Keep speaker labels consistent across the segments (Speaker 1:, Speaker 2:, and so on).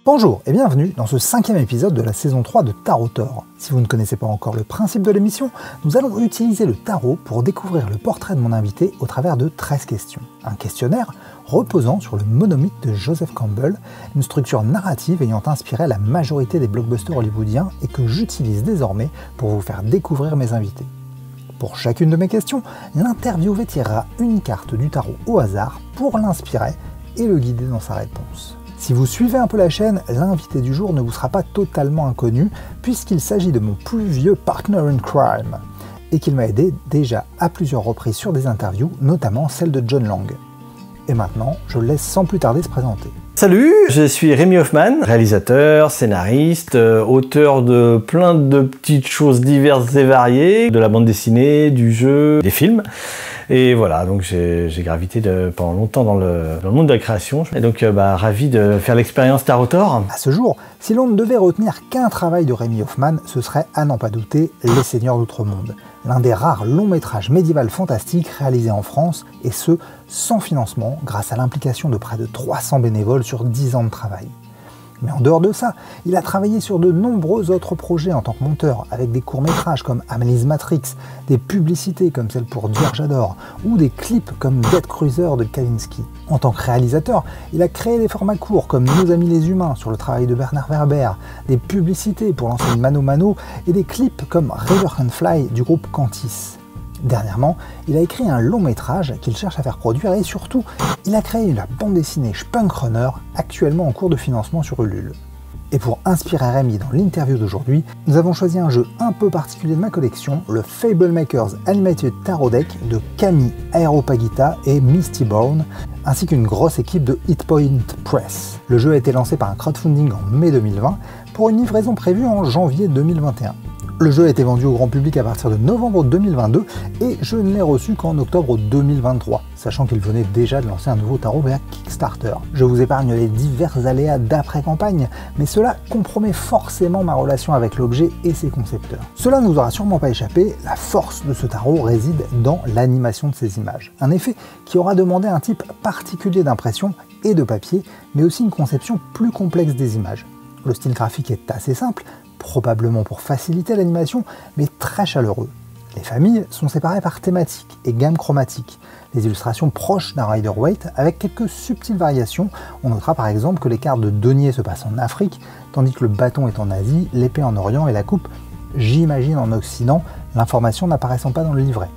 Speaker 1: Bonjour et bienvenue dans ce 5e épisode de la saison 3 de Tarotor. Si vous ne connaissez pas encore le principe de l'émission, nous allons utiliser le tarot pour découvrir le portrait de mon invité au travers de 13 questions. Un questionnaire reposant sur le monomythe de Joseph Campbell, une structure narrative ayant inspiré la majorité des blockbusters hollywoodiens et que j'utilise désormais pour vous faire découvrir mes invités. Pour chacune de mes questions, l'interviewé tirera une carte du tarot au hasard pour l'inspirer et le guider dans sa réponse. Si vous suivez un peu la chaîne, l'invité du jour ne vous sera pas totalement inconnu puisqu'il s'agit de mon plus vieux partner in crime et qu'il m'a aidé déjà à plusieurs reprises sur des interviews, notamment celle de John Lang. Et maintenant, je le laisse sans plus tarder se présenter.
Speaker 2: Salut, je suis Rémi Hoffman, réalisateur, scénariste, auteur de plein de petites choses diverses et variées, de la bande dessinée, du jeu, des films. Et voilà, donc j'ai gravité pendant longtemps dans le monde de la création. Et donc ravi de faire l'expérience Tarotor.
Speaker 1: À ce jour, si l'on ne devait retenir qu'un travail de Rémi Hoffman, ce serait, à n'en pas douter, Les Seigneurs d'Outre-Monde. L'un des rares longs métrages médiéval fantastiques réalisés en France, et ce, sans financement, grâce à l'implication de près de 300 bénévoles sur 10 ans de travail. Mais en dehors de ça, il a travaillé sur de nombreux autres projets en tant que monteur, avec des courts-métrages comme Amelie's Matrix, des publicités comme celle pour Dire J'adore, ou des clips comme Dead Cruiser de Kavinsky. En tant que réalisateur, il a créé des formats courts comme Nos Amis les Humains sur le travail de Bernard Werber, des publicités pour l'enseigne Mano Mano et des clips comme River Can Fly du groupe Cantis. Dernièrement, il a écrit un long métrage qu'il cherche à faire produire et surtout, il a créé la bande dessinée Spunk Runner, actuellement en cours de financement sur Ulule. Et pour inspirer Rémi dans l'interview d'aujourd'hui, nous avons choisi un jeu un peu particulier de ma collection, le Fablemakers Animated Tarot Deck de Camille Aeropagita et Misty Brown, ainsi qu'une grosse équipe de Hitpoint Press. Le jeu a été lancé par un crowdfunding en mai 2020 pour une livraison prévue en janvier 2021. Le jeu a été vendu au grand public à partir de novembre 2022 et je ne l'ai reçu qu'en octobre 2023, sachant qu'il venait déjà de lancer un nouveau tarot via Kickstarter. Je vous épargne les divers aléas d'après-campagne, mais cela compromet forcément ma relation avec l'objet et ses concepteurs. Cela ne nous aura sûrement pas échappé, la force de ce tarot réside dans l'animation de ces images. Un effet qui aura demandé un type particulier d'impression et de papier, mais aussi une conception plus complexe des images. Le style graphique est assez simple, probablement pour faciliter l'animation, mais très chaleureux. Les familles sont séparées par thématique et gamme chromatique. Les illustrations proches d'un Rider-Waite avec quelques subtiles variations. On notera par exemple que les cartes de denier se passent en Afrique, tandis que le bâton est en Asie, l'épée en Orient et la coupe, j'imagine, en Occident, l'information n'apparaissant pas dans le livret.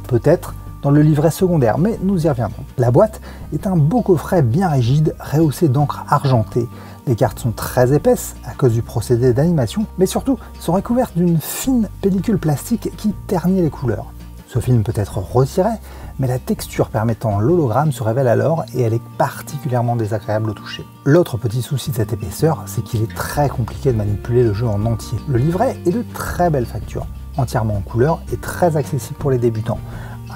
Speaker 1: Peut-être dans le livret secondaire, mais nous y reviendrons. La boîte est un beau coffret bien rigide, rehaussé d'encre argentée. Les cartes sont très épaisses à cause du procédé d'animation, mais surtout sont recouvertes d'une fine pellicule plastique qui ternit les couleurs. Ce film peut être retiré, mais la texture permettant l'hologramme se révèle alors et elle est particulièrement désagréable au toucher. L'autre petit souci de cette épaisseur, c'est qu'il est très compliqué de manipuler le jeu en entier. Le livret est de très belle facture, entièrement en couleur et très accessible pour les débutants.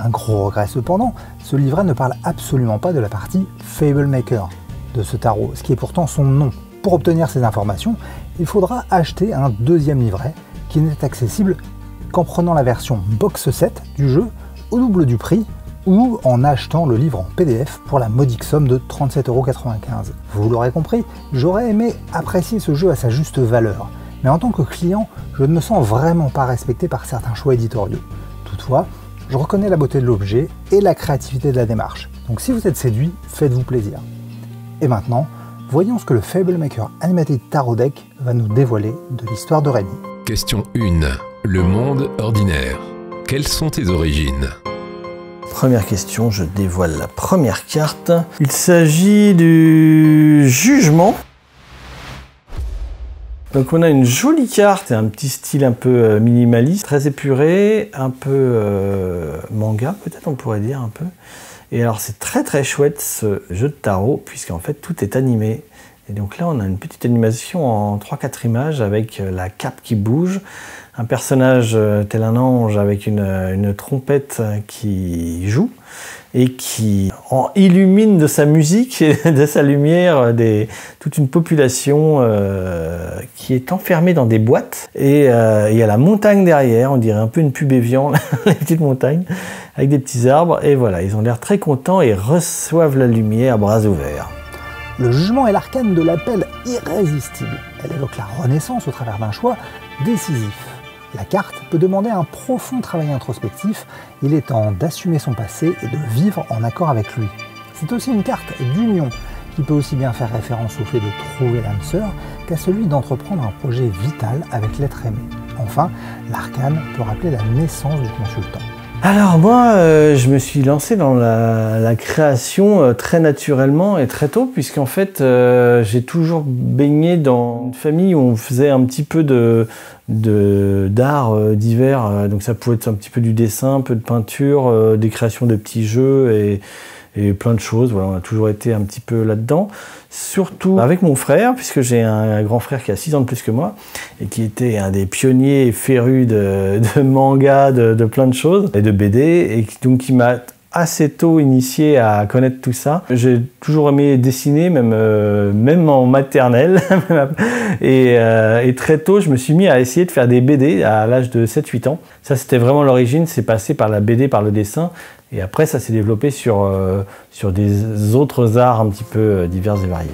Speaker 1: Un gros regret cependant, ce livret ne parle absolument pas de la partie Fablemaker de ce tarot, ce qui est pourtant son nom. Pour obtenir ces informations, il faudra acheter un deuxième livret qui n'est accessible qu'en prenant la version box 7 du jeu au double du prix ou en achetant le livre en PDF pour la modique somme de 37,95 €. Vous l'aurez compris, j'aurais aimé apprécier ce jeu à sa juste valeur, mais en tant que client, je ne me sens vraiment pas respecté par certains choix éditoriaux. Toutefois, je reconnais la beauté de l'objet et la créativité de la démarche. Donc si vous êtes séduit, faites-vous plaisir. Et maintenant, voyons ce que le Fablemaker Animated Tarot Deck va nous dévoiler de l'histoire de Rémi.
Speaker 3: Question 1. Le monde ordinaire. Quelles sont tes origines?
Speaker 2: Première question, je dévoile la première carte. Il s'agit du jugement. Donc on a une jolie carte et un petit style un peu minimaliste, très épuré, un peu manga peut-être on pourrait dire un peu. Et alors c'est très très chouette ce jeu de tarot puisqu'en fait tout est animé. Et donc là on a une petite animation en 3-4 images avec la cape qui bouge, un personnage tel un ange avec une trompette qui joue et qui illumine de sa musique et de sa lumière toute une population qui est enfermée dans des boîtes. Et il y a la montagne derrière, on dirait un peu une pub Evian, les petites montagnes, avec des petits arbres. Et voilà, ils ont l'air très contents et reçoivent la lumière à bras ouverts.
Speaker 1: Le jugement est l'arcane de l'appel irrésistible. Elle évoque la renaissance au travers d'un choix décisif. La carte peut demander un profond travail introspectif. Il est temps d'assumer son passé et de vivre en accord avec lui. C'est aussi une carte d'union qui peut aussi bien faire référence au fait de trouver l'âme sœur qu'à celui d'entreprendre un projet vital avec l'être aimé. Enfin, l'arcane peut rappeler la naissance du consultant.
Speaker 2: Alors moi, je me suis lancé dans la création très naturellement et très tôt, puisqu'en fait, j'ai toujours baigné dans une famille où on faisait un petit peu d'art divers. Donc ça pouvait être un petit peu du dessin, un peu de peinture, des créations de petits jeux et plein de choses. Voilà, on a toujours été un petit peu là-dedans. Surtout avec mon frère, puisque j'ai un grand frère qui a 6 ans de plus que moi et qui était un des pionniers férus de manga, de plein de choses et de BD, et donc qui m'a assez tôt initié à connaître tout ça. J'ai toujours aimé dessiner, même en maternelle. et très tôt, je me suis mis à essayer de faire des BD à l'âge de 7-8 ans. Ça, c'était vraiment l'origine, c'est passé par la BD, par le dessin. Et après, ça s'est développé sur des autres arts un petit peu divers et variés.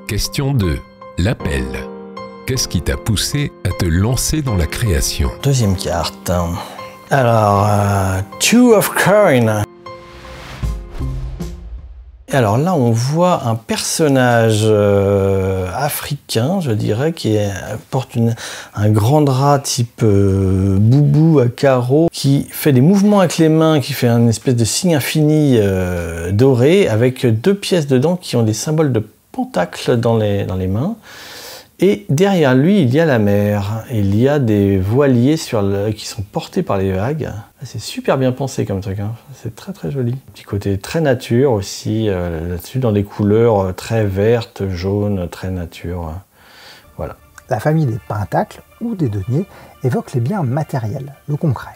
Speaker 3: Question 2. L'appel. Qu'est-ce qui t'a poussé à te lancer dans la création?
Speaker 2: Deuxième carte. Alors, Two of Coins. Alors là, on voit un personnage africain, je dirais, qui porte un grand drap type boubou à carreaux, qui fait des mouvements avec les mains, qui fait un espèce de signe infini doré, avec 2 pièces dedans qui ont des symboles de pentacle dans les mains. Et derrière lui, il y a la mer. Il y a des voiliers qui sont portés par les vagues. C'est super bien pensé comme truc, hein. C'est très très joli. Petit côté très nature aussi, là-dessus, dans des couleurs très vertes, jaunes, très nature. Voilà.
Speaker 1: La famille des pentacles ou des deniers évoque les biens matériels, le concret.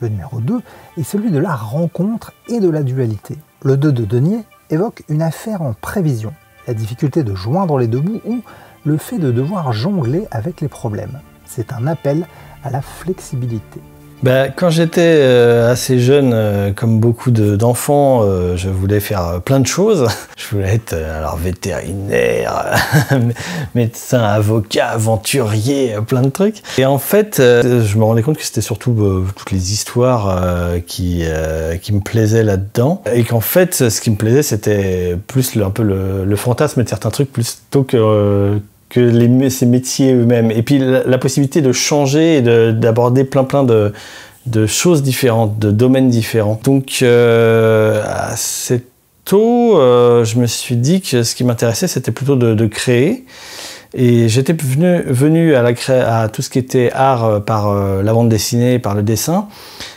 Speaker 1: Le numéro 2 est celui de la rencontre et de la dualité. Le 2 de denier évoque une affaire en prévision, la difficulté de joindre les deux bouts ou le fait de devoir jongler avec les problèmes. C'est un appel à la flexibilité.
Speaker 2: Quand j'étais assez jeune, comme beaucoup d'enfants, je voulais faire plein de choses. Je voulais être vétérinaire, médecin, avocat, aventurier, plein de trucs. Et en fait, je me rendais compte que c'était surtout toutes les histoires qui me plaisaient là-dedans. Et qu'en fait, ce qui me plaisait, c'était plus un peu le fantasme de certains trucs, plutôt que ces métiers eux-mêmes. Et puis la possibilité de changer et d'aborder plein de choses différentes, de domaines différents. Donc assez tôt, je me suis dit que ce qui m'intéressait, c'était plutôt de créer. Et j'étais venu à tout ce qui était art par la bande dessinée, par le dessin.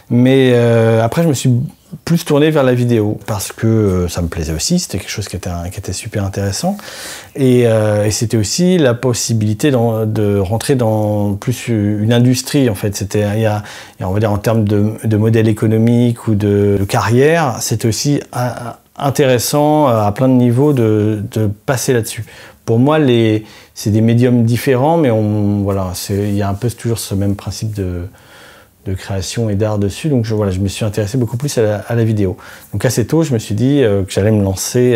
Speaker 2: Mais après, je me suis plus tourné vers la vidéo parce que ça me plaisait aussi, c'était quelque chose qui était super intéressant, et c'était aussi la possibilité de rentrer dans plus une industrie. En fait, on va dire en termes de modèle économique ou de carrière, c'était aussi intéressant à plein de niveaux de passer là-dessus. Pour moi, c'est des médiums différents, mais il y a un peu toujours ce même principe de création et d'art dessus, donc je me suis intéressé beaucoup plus à la vidéo. Donc assez tôt, je me suis dit que j'allais me lancer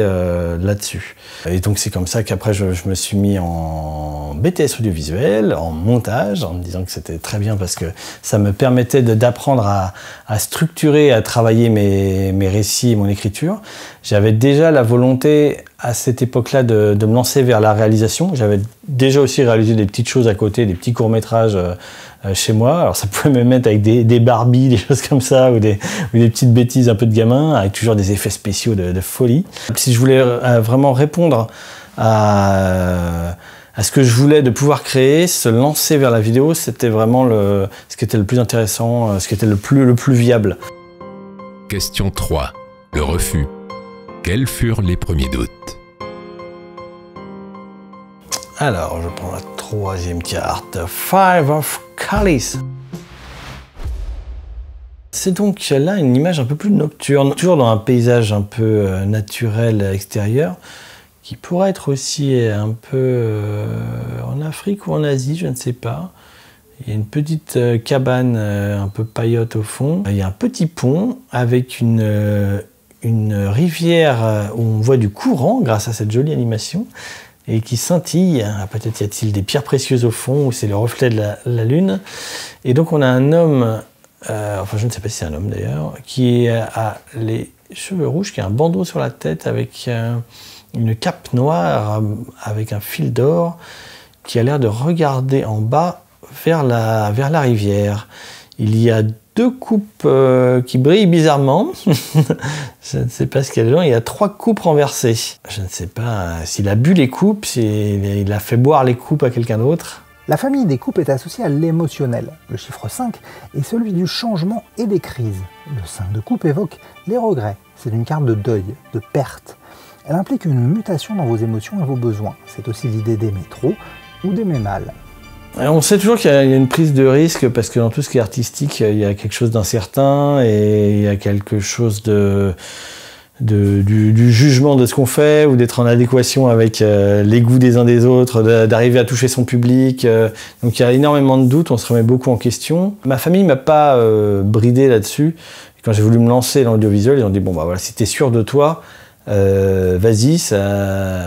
Speaker 2: là-dessus. Et donc c'est comme ça qu'après je me suis mis en BTS audiovisuel, en montage, en me disant que c'était très bien parce que ça me permettait d'apprendre à structurer, à travailler mes récits et mon écriture. J'avais déjà la volonté à cette époque-là de me lancer vers la réalisation. J'avais déjà aussi réalisé des petites choses à côté, des petits courts-métrages chez moi. Alors ça pouvait me mettre avec des Barbies, des choses comme ça, ou des petites bêtises un peu de gamin, avec toujours des effets spéciaux de folie. Si je voulais vraiment répondre à ce que je voulais de pouvoir créer, se lancer vers la vidéo, c'était vraiment ce qui était le plus intéressant, ce qui était le plus viable.
Speaker 3: Question 3. Le refus. Quels furent les premiers doutes?
Speaker 2: Alors, je prends la 3e carte. Five of Chalice. C'est donc là une image un peu plus nocturne, toujours dans un paysage un peu naturel extérieur, qui pourrait être aussi un peu en Afrique ou en Asie, je ne sais pas. Il y a une petite cabane un peu paillote au fond. Il y a un petit pont avec une une rivière où on voit du courant grâce à cette jolie animation et qui scintille. Peut-être y a-t-il des pierres précieuses au fond ou c'est le reflet de la lune. Et donc on a un homme, enfin je ne sais pas si c'est un homme d'ailleurs, qui a les cheveux rouges, qui a un bandeau sur la tête avec une cape noire avec un fil d'or, qui a l'air de regarder en bas vers la rivière. Il y a deux coupes qui brillent bizarrement. Je ne sais pas ce qu'il y a dedans. Il y a 3 coupes renversées. Je ne sais pas s'il a bu les coupes, s'il a fait boire les coupes à quelqu'un d'autre.
Speaker 1: La famille des coupes est associée à l'émotionnel. Le chiffre 5 est celui du changement et des crises. Le 5 de coupe évoque les regrets. C'est une carte de deuil, de perte. Elle implique une mutation dans vos émotions et vos besoins. C'est aussi l'idée d'aimer trop ou d'aimer mal.
Speaker 2: On sait toujours qu'il y a une prise de risque parce que dans tout ce qui est artistique, il y a quelque chose d'incertain et il y a quelque chose du jugement de ce qu'on fait ou d'être en adéquation avec les goûts des uns des autres, d'arriver à toucher son public. Donc il y a énormément de doutes, on se remet beaucoup en question. Ma famille ne m'a pas bridé là-dessus. Quand j'ai voulu me lancer dans l'audiovisuel, ils ont dit bon bah voilà, si t'es sûr de toi, vas-y,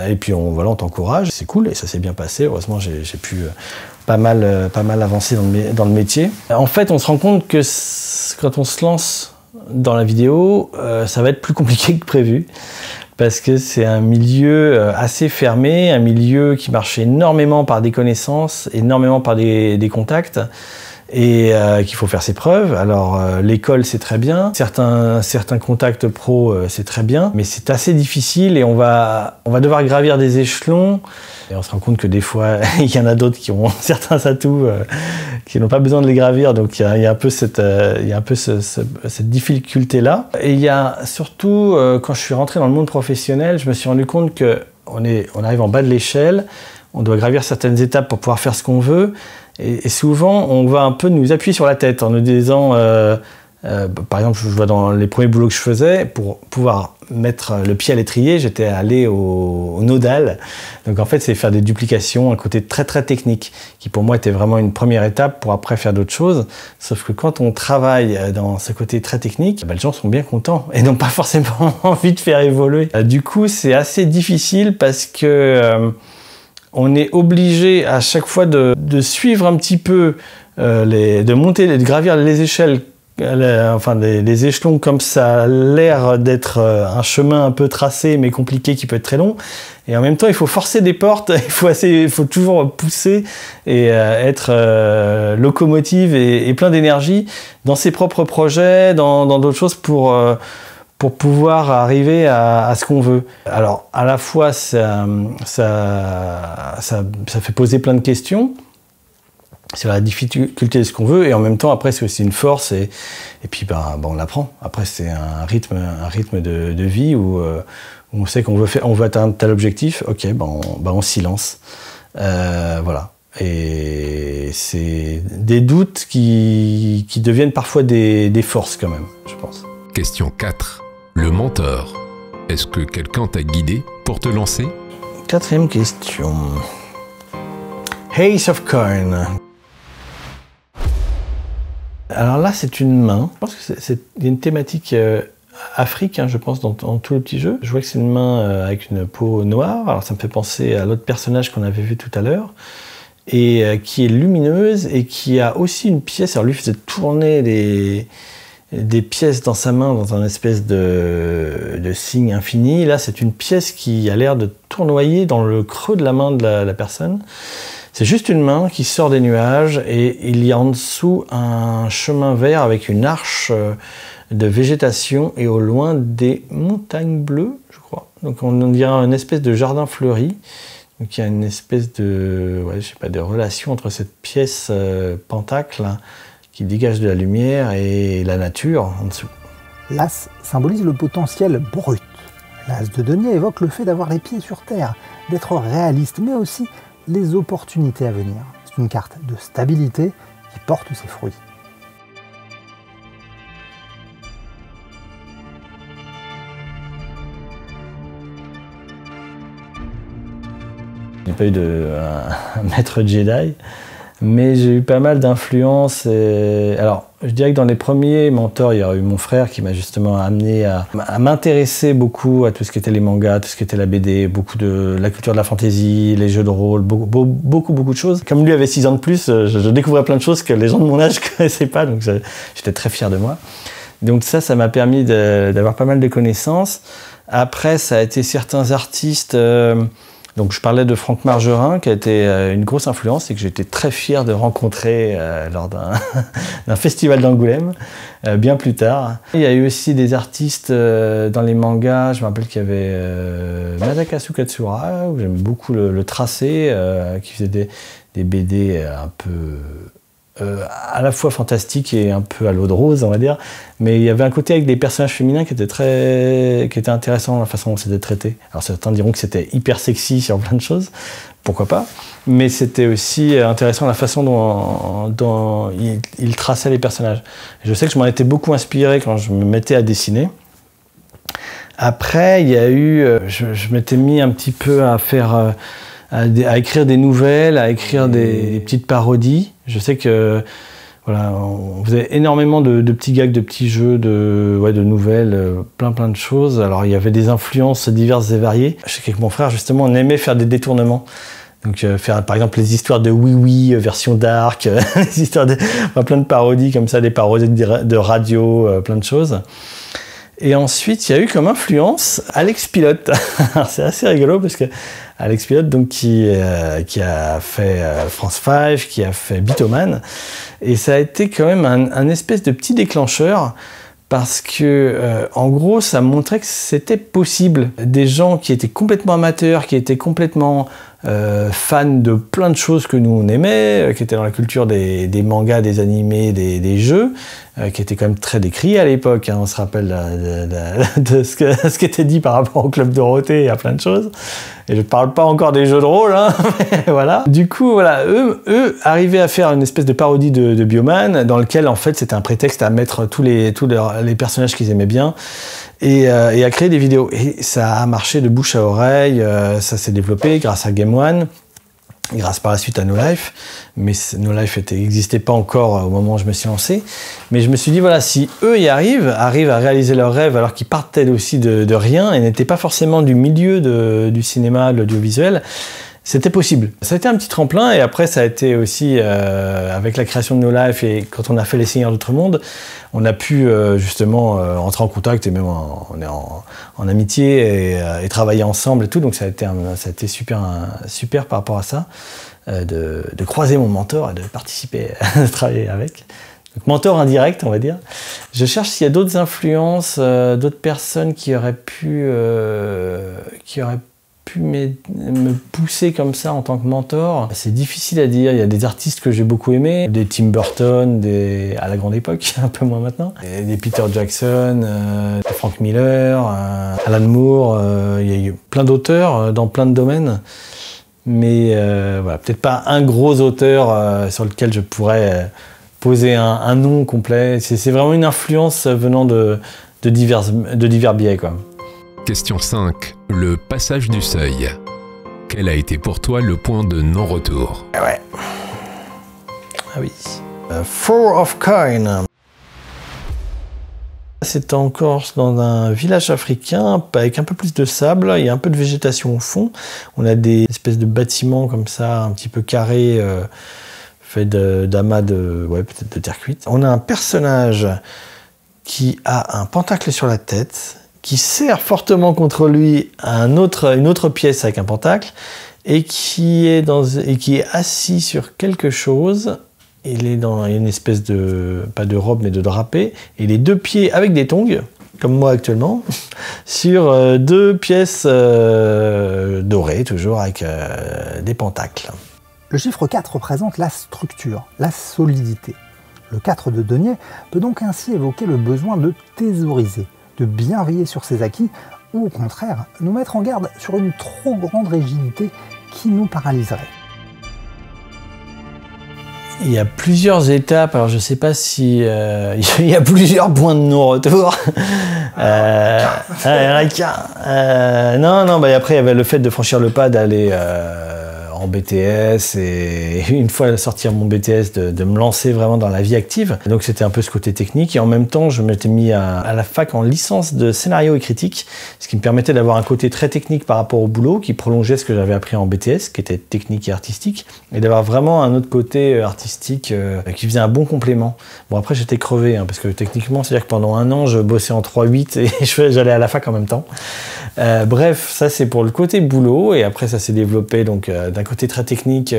Speaker 2: et puis on t'encourage, c'est cool et ça s'est bien passé. Heureusement j'ai pu pas mal avancer dans le métier. En fait, on se rend compte que quand on se lance dans la vidéo, ça va être plus compliqué que prévu parce que c'est un milieu assez fermé, un milieu qui marche énormément par des connaissances, énormément par des contacts. Et qu'il faut faire ses preuves. Alors l'école c'est très bien, certains contacts pro c'est très bien, mais c'est assez difficile et on va devoir gravir des échelons. Et on se rend compte que des fois il y en a d'autres qui ont certains atouts qui n'ont pas besoin de les gravir, donc il y a un peu cette difficulté là. Et il y a surtout quand je suis rentré dans le monde professionnel, je me suis rendu compte que on arrive en bas de l'échelle, on doit gravir certaines étapes pour pouvoir faire ce qu'on veut. Et souvent, on va un peu nous appuyer sur la tête en nous disant, par exemple, je vois dans les premiers boulots que je faisais, pour pouvoir mettre le pied à l'étrier, j'étais allé au nodal. Donc en fait, c'est faire des duplications, un côté très très technique, qui pour moi était vraiment une première étape pour après faire d'autres choses. Sauf que quand on travaille dans ce côté très technique, les gens sont bien contents et n'ont pas forcément envie de faire évoluer. Du coup, c'est assez difficile parce que on est obligé à chaque fois de suivre un petit peu, de monter, de gravir les échelles, enfin les échelons comme ça a l'air d'être un chemin un peu tracé mais compliqué qui peut être très long. Et en même temps, il faut forcer des portes, il faut toujours pousser et être locomotive et plein d'énergie dans ses propres projets, dans d'autres choses pour pouvoir arriver à ce qu'on veut. Alors, à la fois, ça fait poser plein de questions sur la difficulté de ce qu'on veut, et en même temps, après, c'est aussi une force, et puis on l'apprend. Après, c'est un rythme de vie où on sait qu'on veut atteindre tel objectif, ok, on s'y lance. Voilà. Et c'est des doutes qui deviennent parfois des forces quand même, je pense.
Speaker 3: Question 4. Le mentor. Est-ce que quelqu'un t'a guidé pour te lancer?
Speaker 2: 4e question. Ace of Coin. Alors là, c'est une main. Je pense que c'est une thématique Afrique, je pense, dans tout le petit jeu. Je vois que c'est une main avec une peau noire. Alors ça me fait penser à l'autre personnage qu'on avait vu tout à l'heure, et qui est lumineuse et qui a aussi une pièce. Alors lui faisait tourner des pièces dans sa main dans un espèce de signe infini. Là, c'est une pièce qui a l'air de tournoyer dans le creux de la main de la personne. C'est juste une main qui sort des nuages et il y a en dessous un chemin vert avec une arche de végétation et au loin des montagnes bleues, je crois. Donc on dirait une espèce de jardin fleuri. Donc il y a une espèce de relation entre cette pièce pentacle qui dégage de la lumière et la nature en dessous.
Speaker 1: L'as symbolise le potentiel brut. L'as de denier évoque le fait d'avoir les pieds sur terre, d'être réaliste, mais aussi les opportunités à venir. C'est une carte de stabilité qui porte ses fruits.
Speaker 2: Je n'ai pas eu un maître Jedi, mais j'ai eu pas mal d'influences. Alors, Je dirais que dans les premiers mentors, il y a eu mon frère qui m'a justement amené à m'intéresser beaucoup à tout ce qui était les mangas, tout ce qui était la BD, beaucoup de la culture de la fantasy, les jeux de rôle, beaucoup de choses. Comme lui avait 6 ans de plus, je découvrais plein de choses que les gens de mon âge ne connaissaient pas, donc j'étais très fier de moi. Donc ça m'a permis d'avoir pas mal de connaissances. Après, ça a été certains artistes... Donc je parlais de Franck Margerin, qui a été une grosse influence et que j'étais très fier de rencontrer lors d'un festival d'Angoulême, bien plus tard. Il y a eu aussi des artistes dans les mangas, je me rappelle qu'il y avait Masakazu Katsura, où j'aime beaucoup le tracé, qui faisait des BD un peu... à la fois fantastique et un peu à l'eau de rose, on va dire, mais il y avait un côté avec des personnages féminins qui était intéressant, la façon dont c'était traité. Alors certains diront que c'était hyper sexy sur plein de choses, pourquoi pas, mais c'était aussi intéressant la façon dont il traçait les personnages. Et je sais que je m'en étais beaucoup inspiré quand je me mettais à dessiner. Après, il y a eu, je m'étais mis un petit peu à faire... à écrire des nouvelles, à écrire des petites parodies. Je sais que voilà, on faisait énormément de petits gags, de petits jeux, de nouvelles, plein de choses. Alors il y avait des influences diverses et variées. Je sais qu'avec mon frère, justement, on aimait faire des détournements. Donc faire par exemple les histoires de Oui Oui, version dark, les histoires plein de parodies comme ça, des parodies de radio, plein de choses. Et ensuite, il y a eu comme influence Alex Pilote. C'est assez rigolo parce que Alex Pilote, donc, qui a fait France 5, qui a fait Bitoman. Et ça a été quand même un espèce de petit déclencheur parce que, en gros, ça montrait que c'était possible. Des gens qui étaient complètement amateurs, qui étaient complètement fans de plein de choses que nous on aimait, qui étaient dans la culture des mangas, des animés, des jeux, qui étaient quand même très décriés à l'époque. Hein. On se rappelle de ce qui était dit par rapport au Club Dorothée et à plein de choses. Et je ne parle pas encore des jeux de rôle, hein, mais voilà. Du coup, voilà, eux arrivaient à faire une espèce de parodie de Bioman, dans lequel, en fait, c'était un prétexte à mettre tous les personnages qu'ils aimaient bien et à créer des vidéos. Et ça a marché de bouche à oreille, ça s'est développé grâce à Game One, grâce par la suite à No Life, mais No Life n'existait pas encore au moment où je me suis lancé. Mais je me suis dit, voilà, si eux y arrivent à réaliser leurs rêves alors qu'ils partaient aussi de rien et n'étaient pas forcément du milieu du cinéma, de l'audiovisuel, c'était possible. Ça a été un petit tremplin et après ça a été aussi avec la création de No Life et quand on a fait Les Seigneurs d'Outre-Monde, on a pu justement entrer en contact et même on est en amitié et travailler ensemble et tout, donc ça a été super par rapport à ça, de croiser mon mentor et de participer, de travailler avec. Donc mentor indirect, on va dire. Je cherche s'il y a d'autres influences, d'autres personnes qui auraient pu me pousser comme ça en tant que mentor. C'est difficile à dire, il y a des artistes que j'ai beaucoup aimés, des Tim Burton, à la grande époque, un peu moins maintenant, des Peter Jackson, des Frank Miller, Alan Moore, il y a eu plein d'auteurs dans plein de domaines, mais voilà, peut-être pas un gros auteur sur lequel je pourrais poser un nom complet. C'est vraiment une influence venant de divers biais, quoi.
Speaker 3: Question 5. Le passage du seuil. Quel a été pour toi le point de non-retour?
Speaker 2: Ouais. Ah oui. Four of Coin. C'est en Corse, dans un village africain, avec un peu plus de sable. Il y a un peu de végétation au fond. On a des espèces de bâtiments comme ça, un petit peu carrés, faits d'amas peut-être de terre cuite. On a un personnage qui a un pentacle sur la tête, qui serre fortement contre lui une autre pièce avec un pentacle, et qui est assis sur quelque chose. Il est dans une espèce pas de robe, mais de drapé, et les deux pieds avec des tongs, comme moi actuellement, sur deux pièces dorées, toujours avec des pentacles.
Speaker 1: Le chiffre 4 représente la structure, la solidité. Le 4 de denier peut donc ainsi évoquer le besoin de thésauriser, de bien veiller sur ses acquis, ou au contraire, nous mettre en garde sur une trop grande rigidité qui nous paralyserait.
Speaker 2: Il y a plusieurs étapes, alors je ne sais pas si il y a plusieurs points de non-retour. Il y en a qu'un. Non, bah, après il y avait le fait de franchir le pas d'aller en BTS et une fois sortir mon BTS de me lancer vraiment dans la vie active. Donc c'était un peu ce côté technique et en même temps je m'étais mis à la fac en licence de scénario et critique, ce qui me permettait d'avoir un côté très technique par rapport au boulot qui prolongeait ce que j'avais appris en BTS qui était technique et artistique et d'avoir vraiment un autre côté artistique qui faisait un bon complément. Bon après j'étais crevé parce que techniquement c'est-à-dire que pendant un an je bossais en 3-8 et j'allais à la fac en même temps. Bref, ça c'est pour le côté boulot et après ça s'est développé donc d'un côté très technique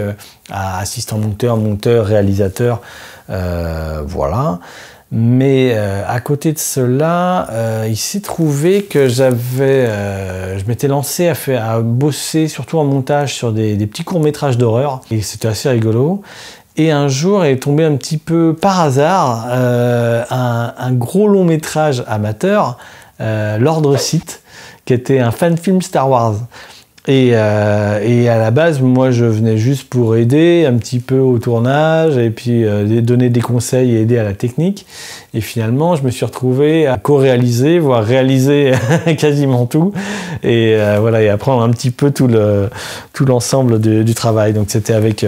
Speaker 2: à assistant monteur, réalisateur, voilà. Mais à côté de cela, il s'est trouvé que je m'étais lancé à bosser surtout en montage sur des petits courts-métrages d'horreur et c'était assez rigolo. Et un jour est tombé un petit peu par hasard un gros long-métrage amateur, l'Ordre Sith, qui était un fan-film Star Wars. Et à la base, moi, je venais juste pour aider un petit peu au tournage et puis donner des conseils et aider à la technique. Et finalement, je me suis retrouvé à co-réaliser, voire réaliser quasiment tout. Et voilà, et apprendre un petit peu tout l'ensemble du travail. Donc c'était avec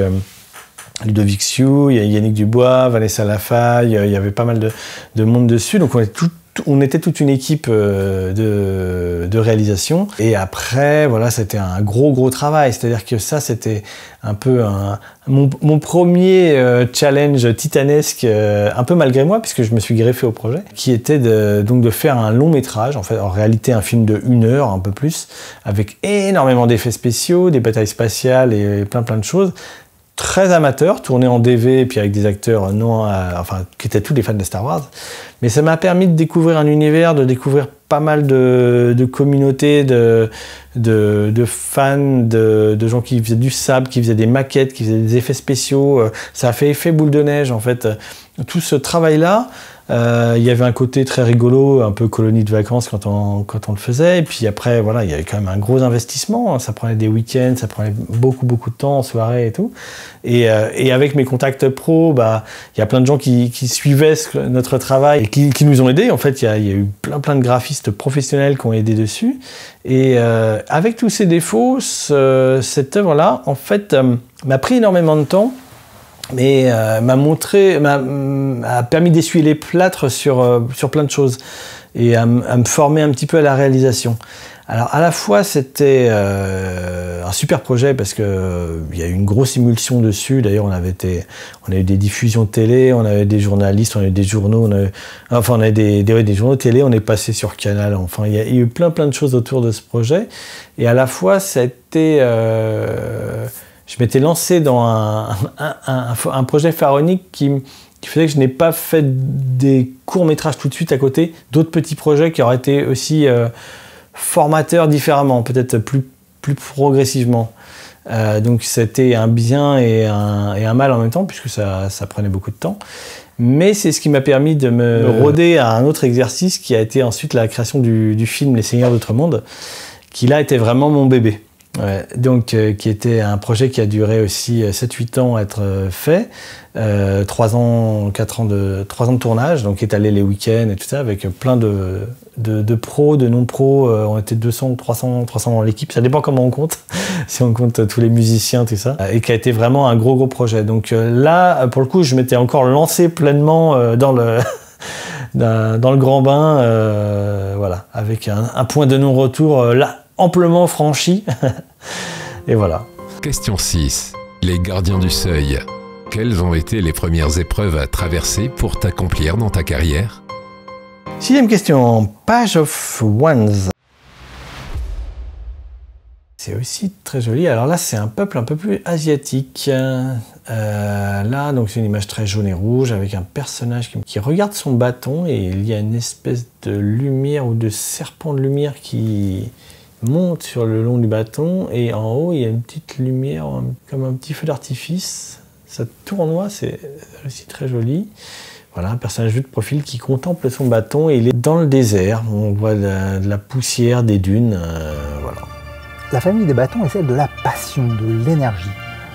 Speaker 2: Ludovic Siou, il y a Yannick Dubois, Vanessa Lafaille, il y avait pas mal de monde dessus. Donc on était toute une équipe de réalisation et après voilà c'était un gros travail, c'est-à-dire que ça c'était un peu mon premier challenge titanesque un peu malgré moi puisque je me suis greffé au projet qui était donc de faire un long métrage, en réalité un film de 1 heure un peu plus avec énormément d'effets spéciaux, des batailles spatiales et plein de choses. Très amateur, tourné en DV et puis avec des acteurs qui étaient tous des fans de Star Wars. Mais ça m'a permis de découvrir un univers, de découvrir pas mal de communautés, de fans, de gens qui faisaient du sable, qui faisaient des maquettes, qui faisaient des effets spéciaux. Ça a fait effet boule de neige en fait. Tout ce travail-là, il y avait un côté très rigolo, un peu colonie de vacances quand on le faisait. Et puis après, voilà, il y avait quand même un gros investissement. Ça prenait des week-ends, ça prenait beaucoup de temps en soirée et tout. Et avec mes contacts pro, il y a plein de gens qui suivaient notre travail et qui nous ont aidés. En fait, il y a eu plein de graphistes professionnels qui ont aidé dessus. Et avec tous ces défauts, cette œuvre-là, en fait, m'a pris énormément de temps. Mais m'a permis d'essuyer les plâtres sur plein de choses et à me former un petit peu à la réalisation. Alors à la fois c'était un super projet parce que il y a eu une grosse émulsion dessus. D'ailleurs on a eu des diffusions télé, on avait des journalistes, on a eu des journaux, on a des journaux télé, on est passé sur Canal. Enfin il y a eu plein de choses autour de ce projet et à la fois c'était je m'étais lancé dans un projet pharaonique qui faisait que je n'ai pas fait des courts-métrages tout de suite à côté, d'autres petits projets qui auraient été aussi formateurs différemment, peut-être plus progressivement. Donc c'était un bien et un mal en même temps, puisque ça prenait beaucoup de temps. Mais c'est ce qui m'a permis de me roder à un autre exercice qui a été ensuite la création du film Les Seigneurs d'Outre-Monde, qui là était vraiment mon bébé. Ouais, donc qui était un projet qui a duré aussi 7-8 ans à être fait, 3 ans de tournage, donc étalé les week-ends et tout ça, avec plein de pros, de non-pros, on était 200, 300 dans l'équipe, ça dépend comment on compte, si on compte tous les musiciens, tout ça, et qui a été vraiment un gros projet. Donc là, pour le coup, je m'étais encore lancé pleinement dans le grand bain, voilà, avec un point de non-retour là, amplement franchi. Et voilà.
Speaker 3: Question 6. Les gardiens du seuil. Quelles ont été les premières épreuves à traverser pour t'accomplir dans ta carrière?
Speaker 2: 6e question. Page of Wands. C'est aussi très joli. Alors là, c'est un peuple un peu plus asiatique. Là, donc c'est une image très jaune et rouge avec un personnage qui regarde son bâton et il y a une espèce de lumière ou de serpent de lumière qui monte sur le long du bâton et en haut il y a une petite lumière comme un petit feu d'artifice, ça tournoie, c'est aussi très joli. Voilà, un personnage vu de profil qui contemple son bâton et il est dans le désert, on voit de la poussière, des dunes, voilà.
Speaker 1: La famille des bâtons est celle de la passion, de l'énergie.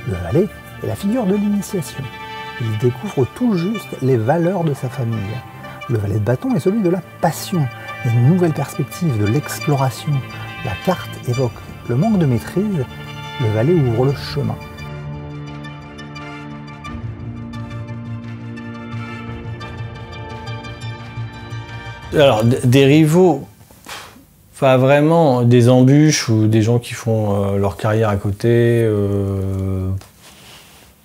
Speaker 1: Le valet est la figure de l'initiation. il découvre tout juste les valeurs de sa famille. Le valet de bâton est celui de la passion, des nouvelles perspectives, de l'exploration. La carte évoque le manque de maîtrise, le valet ouvre le chemin.
Speaker 2: Alors, des rivaux, pas vraiment, des embûches ou des gens qui font leur carrière à côté,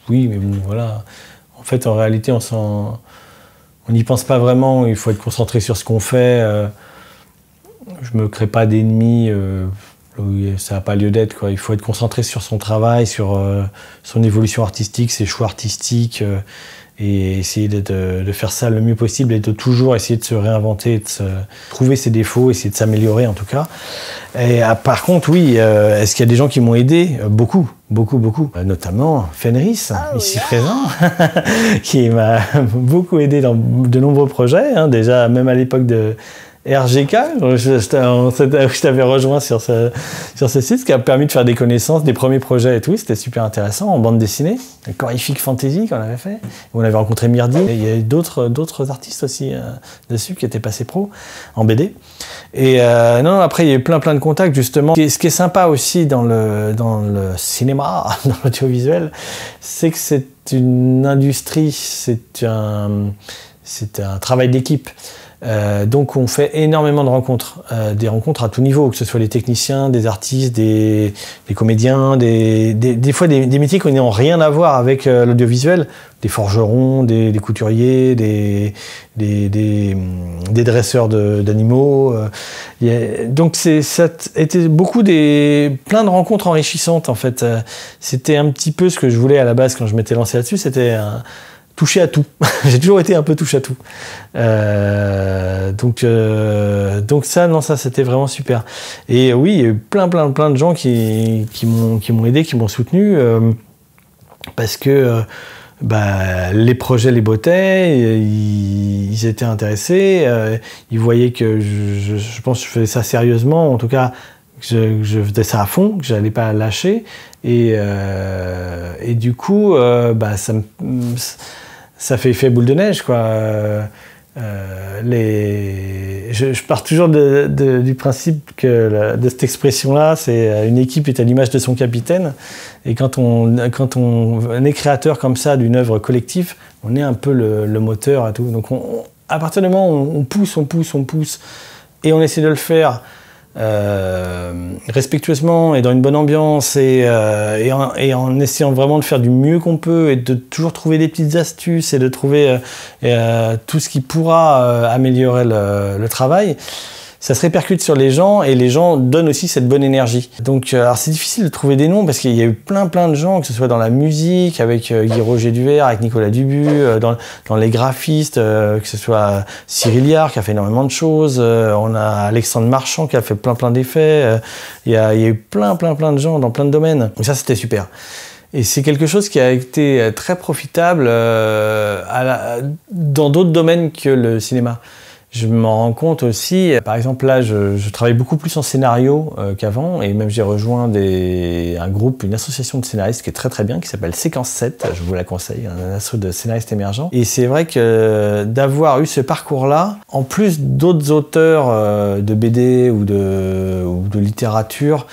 Speaker 2: oui, mais bon, voilà. En fait, en réalité, on n'y pense pas vraiment, il faut être concentré sur ce qu'on fait. Je me crée pas d'ennemis, ça n'a pas lieu d'être, quoi. Il faut être concentré sur son travail, sur son évolution artistique, ses choix artistiques, et essayer de faire ça le mieux possible et de toujours essayer de se réinventer, de trouver ses défauts, essayer de s'améliorer en tout cas. Et par contre, oui, est-ce qu'il y a des gens qui m'ont aidé? Beaucoup. Notamment Fenris, ici présent, qui m'a beaucoup aidé dans de nombreux projets, hein, déjà même à l'époque de RGK, je t'avais rejoint sur ce site, ce qui a permis de faire des connaissances, des premiers projets et tout, c'était super intéressant, en bande dessinée, Horrific Fantasy qu'on avait fait, où on avait rencontré Myrdi, et il y a eu d'autres artistes aussi dessus qui étaient passés pro, en BD. Et non, après il y a eu plein de contacts justement. Ce qui est sympa aussi dans le cinéma, dans l'audiovisuel, c'est que c'est une industrie, c'est un travail d'équipe. Donc on fait énormément de rencontres, des rencontres à tout niveau, que ce soit les techniciens, des artistes, des comédiens, des fois des métiers qui n'ont rien à voir avec l'audiovisuel, des forgerons, des couturiers, des dresseurs d'animaux. Donc ça a été plein de rencontres enrichissantes en fait. C'était un petit peu ce que je voulais à la base quand je m'étais lancé là-dessus, c'était toucher à tout. J'ai toujours été un peu touche à tout. Donc ça c'était vraiment super. Et oui, il y a eu plein de gens qui m'ont aidé, qui m'ont soutenu parce que les projets les bottaient, ils étaient intéressés, ils voyaient que je pense que je faisais ça sérieusement, en tout cas que je faisais ça à fond, que j'allais pas lâcher, et du coup ça fait effet boule de neige, quoi. Je pars toujours du principe de cette expression-là, c'est une équipe est à l'image de son capitaine. Et quand on est créateur comme ça d'une œuvre collective, on est un peu le moteur à tout. Donc à partir du moment où on pousse, et on essaie de le faire respectueusement et dans une bonne ambiance et en essayant vraiment de faire du mieux qu'on peut et de toujours trouver des petites astuces et de trouver tout ce qui pourra améliorer le travail, ça se répercute sur les gens et les gens donnent aussi cette bonne énergie. Donc alors c'est difficile de trouver des noms parce qu'il y a eu plein de gens, que ce soit dans la musique avec Guy Roger Duvert, avec Nicolas Dubu, dans les graphistes, que ce soit Cyril Liard qui a fait énormément de choses, on a Alexandre Marchand qui a fait plein d'effets, il y a eu plein de gens dans plein de domaines. Donc ça c'était super. Et c'est quelque chose qui a été très profitable dans d'autres domaines que le cinéma. Je m'en rends compte aussi, par exemple là je travaille beaucoup plus en scénario qu'avant, et même j'ai rejoint un groupe, une association de scénaristes qui est très bien, qui s'appelle Séquence 7, je vous la conseille, un asso de scénaristes émergents. Et c'est vrai que d'avoir eu ce parcours-là, en plus d'autres auteurs de BD ou de littérature,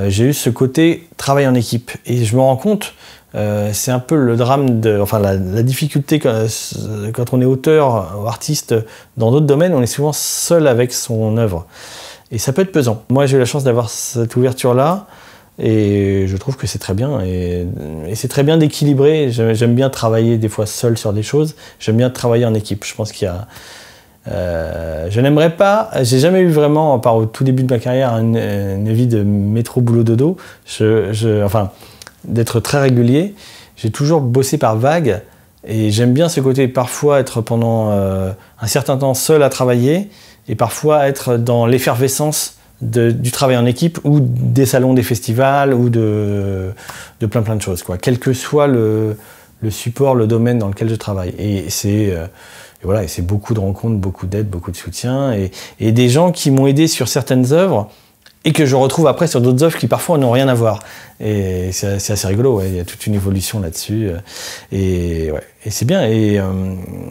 Speaker 2: j'ai eu ce côté travail en équipe. Et je me rends compte, c'est un peu le drame, la difficulté quand on est auteur ou artiste dans d'autres domaines, on est souvent seul avec son œuvre. Et ça peut être pesant. Moi, j'ai eu la chance d'avoir cette ouverture-là, et je trouve que c'est très bien. Et c'est très bien d'équilibrer. J'aime bien travailler des fois seul sur des choses. J'aime bien travailler en équipe. Je pense qu'il y a... je n'aimerais pas, j'ai jamais eu vraiment, à part au tout début de ma carrière, une vie de métro boulot dodo. D'être très régulier. J'ai toujours bossé par vagues et j'aime bien ce côté parfois être pendant un certain temps seul à travailler et parfois être dans l'effervescence du travail en équipe ou des salons, des festivals ou de plein de choses, quoi. Quel que soit le support, le domaine dans lequel je travaille. Et c'est beaucoup de rencontres, beaucoup d'aide, beaucoup de soutien et des gens qui m'ont aidé sur certaines œuvres et que je retrouve après sur d'autres œuvres qui parfois n'ont rien à voir. Et c'est assez rigolo, ouais. Il y a toute une évolution là-dessus. Et c'est bien. Et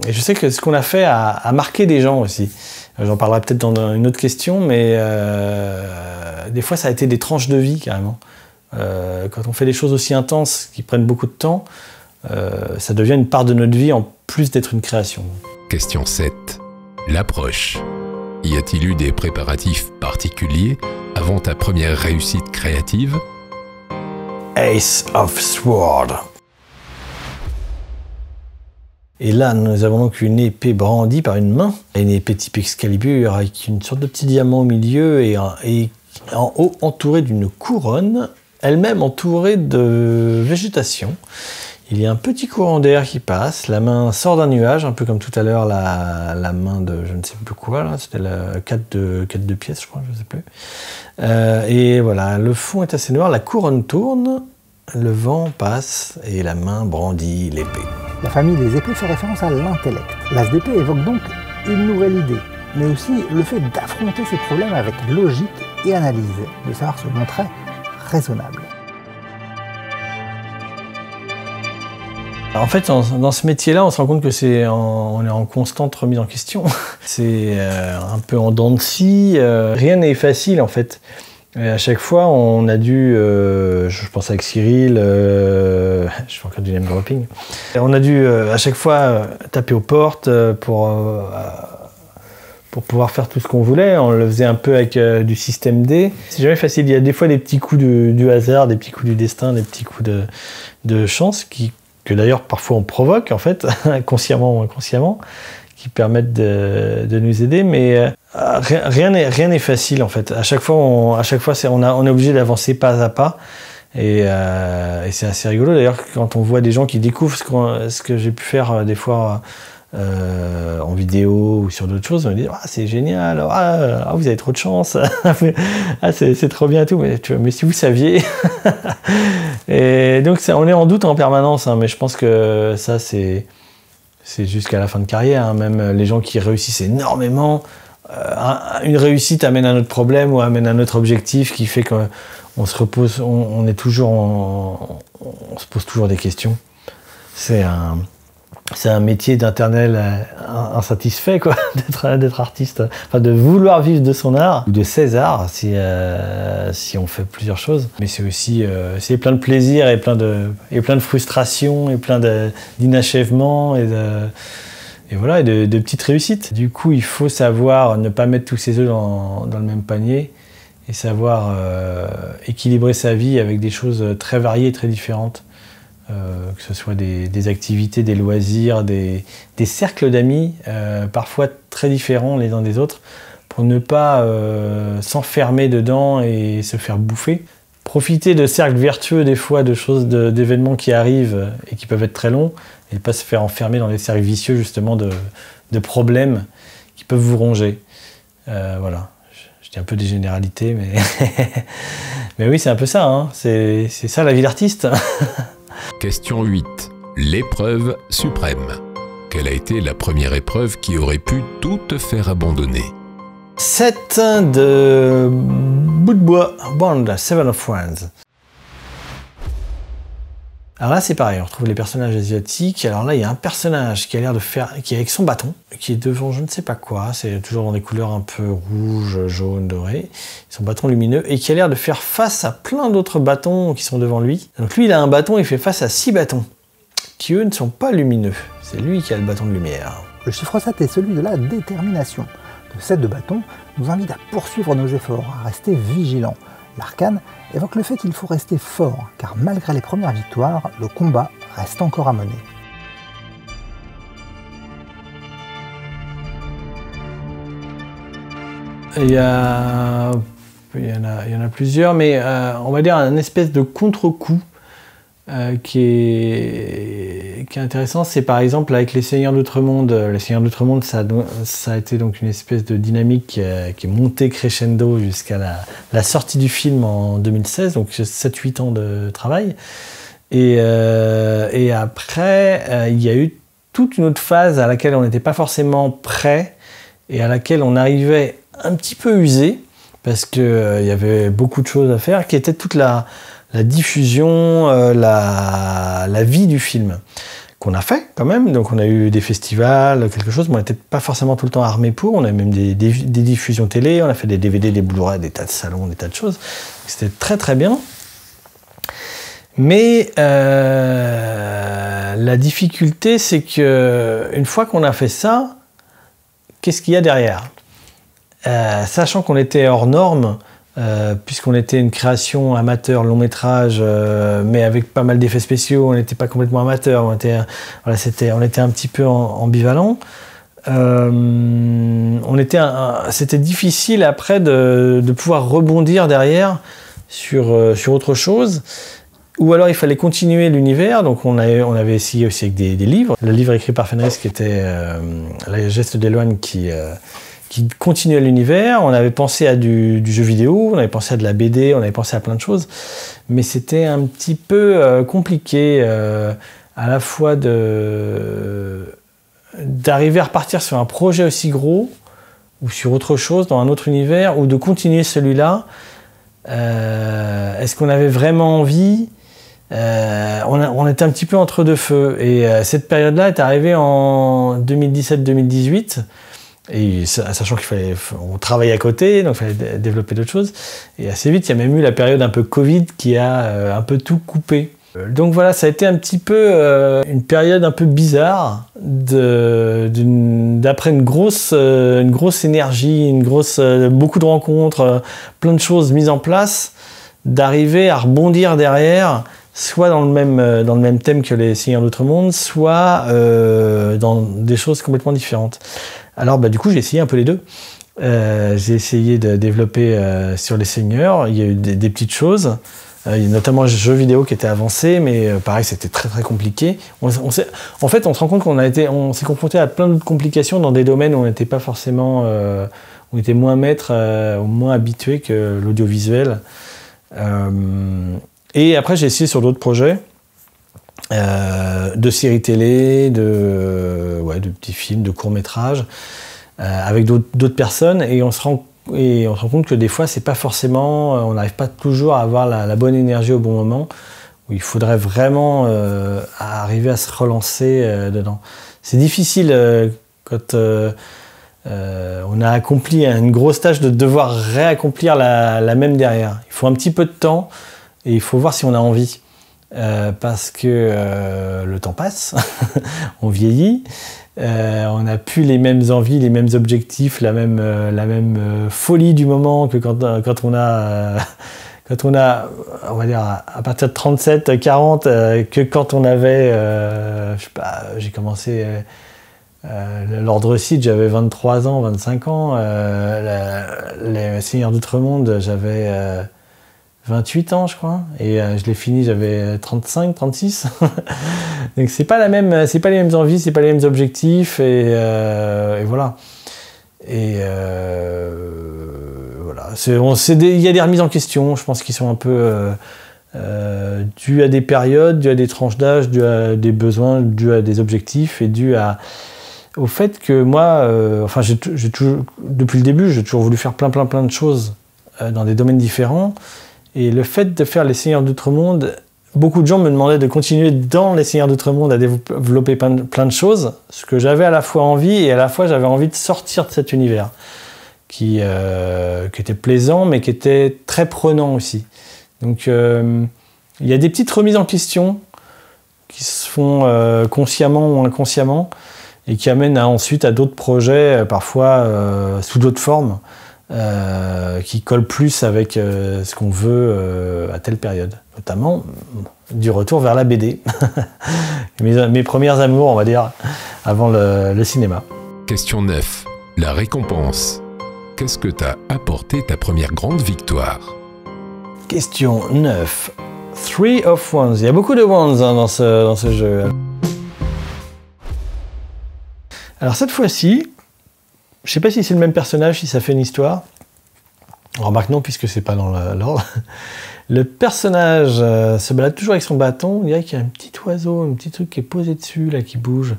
Speaker 2: je sais que ce qu'on a fait a marqué des gens aussi. J'en parlerai peut-être dans une autre question, mais des fois ça a été des tranches de vie carrément. Quand on fait des choses aussi intenses qui prennent beaucoup de temps, ça devient une part de notre vie en plus d'être une création.
Speaker 3: Question 7. L'approche. Y a-t-il eu des préparatifs particuliers avant ta première réussite créative?
Speaker 2: Ace of Sword. Et là, nous avons donc une épée brandie par une main, une épée type Excalibur avec une sorte de petit diamant au milieu et en haut entourée d'une couronne, elle-même entourée de végétation. Il y a un petit courant d'air qui passe, la main sort d'un nuage, un peu comme tout à l'heure la main de je ne sais plus quoi, là, c'était la 4 de pièces, je crois, je ne sais plus. Et voilà, le fond est assez noir, la couronne tourne, le vent passe et la main brandit l'épée.
Speaker 1: La famille des épées fait référence à l'intellect. L'as d'épée évoque donc une nouvelle idée, mais aussi le fait d'affronter ses problèmes avec logique et analyse, de savoir se montrer raisonnable.
Speaker 2: En fait, dans ce métier-là, on se rend compte que on est en constante remise en question. C'est un peu en dents de scie. Rien n'est facile, en fait. Et à chaque fois, on a dû, je pense avec Cyril, je fais encore du name dropping, on a dû à chaque fois taper aux portes pour pouvoir faire tout ce qu'on voulait. On le faisait un peu avec du système D. C'est jamais facile. Il y a des fois des petits coups du hasard, des petits coups du destin, des petits coups de chance que d'ailleurs parfois on provoque en fait, consciemment ou inconsciemment, qui permettent de nous aider, mais rien n'est facile en fait. À chaque fois, on est obligé d'avancer pas à pas, et c'est assez rigolo d'ailleurs quand on voit des gens qui découvrent ce que j'ai pu faire des fois en vidéo ou sur d'autres choses, on me dit ah c'est génial, vous avez trop de chance, c'est trop bien tout, mais si vous saviez. Et donc on est en doute en permanence, hein, mais je pense que ça c'est jusqu'à la fin de carrière, hein. Même les gens qui réussissent énormément, une réussite amène un autre problème ou amène un autre objectif qui fait qu'on se repose, on se pose toujours des questions. C'est un métier d'éternel insatisfait, quoi, d'être artiste, enfin de vouloir vivre de son art, ou de ses arts, si on fait plusieurs choses. Mais c'est aussi c'est plein de plaisir et plein de frustration et plein d'inachèvement et voilà, et de petites réussites. Du coup, il faut savoir ne pas mettre tous ses œufs dans le même panier et savoir équilibrer sa vie avec des choses très variées et très différentes. Que ce soit des activités, des loisirs, des cercles d'amis, parfois très différents les uns des autres, pour ne pas s'enfermer dedans et se faire bouffer. Profiter de cercles vertueux des fois, d'événements qui arrivent et qui peuvent être très longs, et ne pas se faire enfermer dans des cercles vicieux justement de problèmes qui peuvent vous ronger. Voilà, je dis un peu des généralités, mais, mais oui, c'est un peu ça, hein. C'est ça la vie d'artiste.
Speaker 3: Question 8. L'épreuve suprême. Quelle a été la première épreuve qui aurait pu tout te faire abandonner?
Speaker 2: 7 de bout de bois, Bond, Seven of Wands. Alors là, c'est pareil, on retrouve les personnages asiatiques. Alors là, il y a un personnage qui a l'air de faire, qui est avec son bâton, qui est devant je ne sais pas quoi, c'est toujours dans des couleurs un peu rouge, jaune, doré, son bâton lumineux, et qui a l'air de faire face à plein d'autres bâtons qui sont devant lui. Donc lui, il a un bâton, il fait face à 6 bâtons, qui eux ne sont pas lumineux. C'est lui qui a le bâton de lumière.
Speaker 1: Le chiffre 7 est celui de la détermination. Le 7 de bâton nous invite à poursuivre nos efforts, à rester vigilants. L'arcane évoque le fait qu'il faut rester fort, car malgré les premières victoires, le combat reste encore à mener.
Speaker 2: Il y en a plusieurs, mais on va dire un espèce de contre-coup qui est intéressant. C'est par exemple avec les Seigneurs d'Outre-Monde. Les Seigneurs d'Outre-Monde, ça a été donc une espèce de dynamique qui est montée crescendo jusqu'à la sortie du film en 2016, donc 7-8 ans de travail. Et après, il y a eu toute une autre phase à laquelle on n'était pas forcément prêt et à laquelle on arrivait un petit peu usé, parce que il y avait beaucoup de choses à faire, qui était toute la diffusion, la vie du film, qu'on a fait quand même. Donc on a eu des festivals, quelque chose, mais on n'était pas forcément tout le temps armés pour. On a même des diffusions télé, on a fait des DVD, des Blu-ray, des tas de salons, des tas de choses. C'était très très bien. Mais la difficulté, c'est que une fois qu'on a fait ça, qu'est-ce qu'il y a derrière ? Sachant qu'on était hors norme, puisqu'on était une création amateur long métrage, mais avec pas mal d'effets spéciaux, on n'était pas complètement amateur, on était un petit peu ambivalent. C'était difficile après de pouvoir rebondir derrière sur autre chose. Ou alors il fallait continuer l'univers, donc on avait essayé aussi avec des livres. Le livre écrit par Fenris qui était La geste d'éloigne qui continuait l'univers. On avait pensé à du jeu vidéo, on avait pensé à de la BD, on avait pensé à plein de choses. Mais c'était un petit peu compliqué à la fois d'arriver à repartir sur un projet aussi gros ou sur autre chose dans un autre univers ou de continuer celui-là. Est-ce qu'on avait vraiment envie ? On était un petit peu entre deux feux et cette période-là est arrivée en 2017-2018 et sachant on travaillait à côté, donc il fallait développer d'autres choses et assez vite il y a même eu la période un peu Covid qui a un peu tout coupé. Donc voilà, ça a été un petit peu une période un peu bizarre d'après une grosse énergie, beaucoup de rencontres, plein de choses mises en place, d'arriver à rebondir derrière, soit dans le même thème que les Seigneurs d'Outre-Monde, soit dans des choses complètement différentes. Alors du coup j'ai essayé un peu les deux. J'ai essayé de développer sur les Seigneurs, il y a eu des petites choses. Il y a notamment un jeu vidéo qui était avancé, mais pareil, c'était très très compliqué. En fait, on se rend compte on s'est confronté à plein d'autres complications dans des domaines où on n'était pas forcément, on était moins maître, ou moins habitué que l'audiovisuel. Et après, j'ai essayé sur d'autres projets, de séries télé, de petits films, de courts-métrages, avec d'autres personnes, et on se rend compte que des fois, c'est pas forcément, on n'arrive pas toujours à avoir la bonne énergie au bon moment, où il faudrait vraiment arriver à se relancer dedans. C'est difficile quand on a accompli une grosse tâche de devoir réaccomplir la même derrière. Il faut un petit peu de temps et il faut voir si on a envie. Parce que le temps passe, on vieillit, on n'a plus les mêmes envies, les mêmes objectifs, la même folie du moment que quand on a, on va dire, à partir de 37, 40, que quand on avait, je sais pas, j'ai commencé l'Ordre Sith, j'avais 23 ans, 25 ans, les Seigneurs d'Outre-Monde, j'avais 28 ans, je crois, et je l'ai fini, j'avais 35, 36. Donc c'est pas les mêmes envies, c'est pas les mêmes objectifs, et voilà. Et voilà. Il y a des remises en question, je pense, qui sont un peu dues à des périodes, dues à des tranches d'âge, dues à des besoins, dues à des objectifs, et dues au fait que moi, j'ai toujours, depuis le début, j'ai toujours voulu faire plein de choses dans des domaines différents. Et le fait de faire les Seigneurs d'Outre-Monde, beaucoup de gens me demandaient de continuer dans les Seigneurs d'Outre-Monde à développer plein de choses, ce que j'avais à la fois envie, et à la fois j'avais envie de sortir de cet univers qui était plaisant, mais qui était très prenant aussi. Donc il y a des petites remises en question qui se font consciemment ou inconsciemment, et qui amènent ensuite à d'autres projets, parfois sous d'autres formes, qui collent plus avec ce qu'on veut à telle période. Notamment du retour vers la BD. mes premières amours, on va dire, avant le cinéma.
Speaker 3: Question 9. La récompense. Qu'est-ce que t'a apporté ta première grande victoire ?
Speaker 2: Question 9. 3 of Wands. Il y a beaucoup de Wands dans ce jeu. Alors cette fois-ci, je ne sais pas si c'est le même personnage, si ça fait une histoire. On remarque non, puisque c'est pas dans l'ordre. Le personnage se balade toujours avec son bâton. On dirait qu'il y a un petit oiseau, un petit truc qui est posé dessus, là, qui bouge.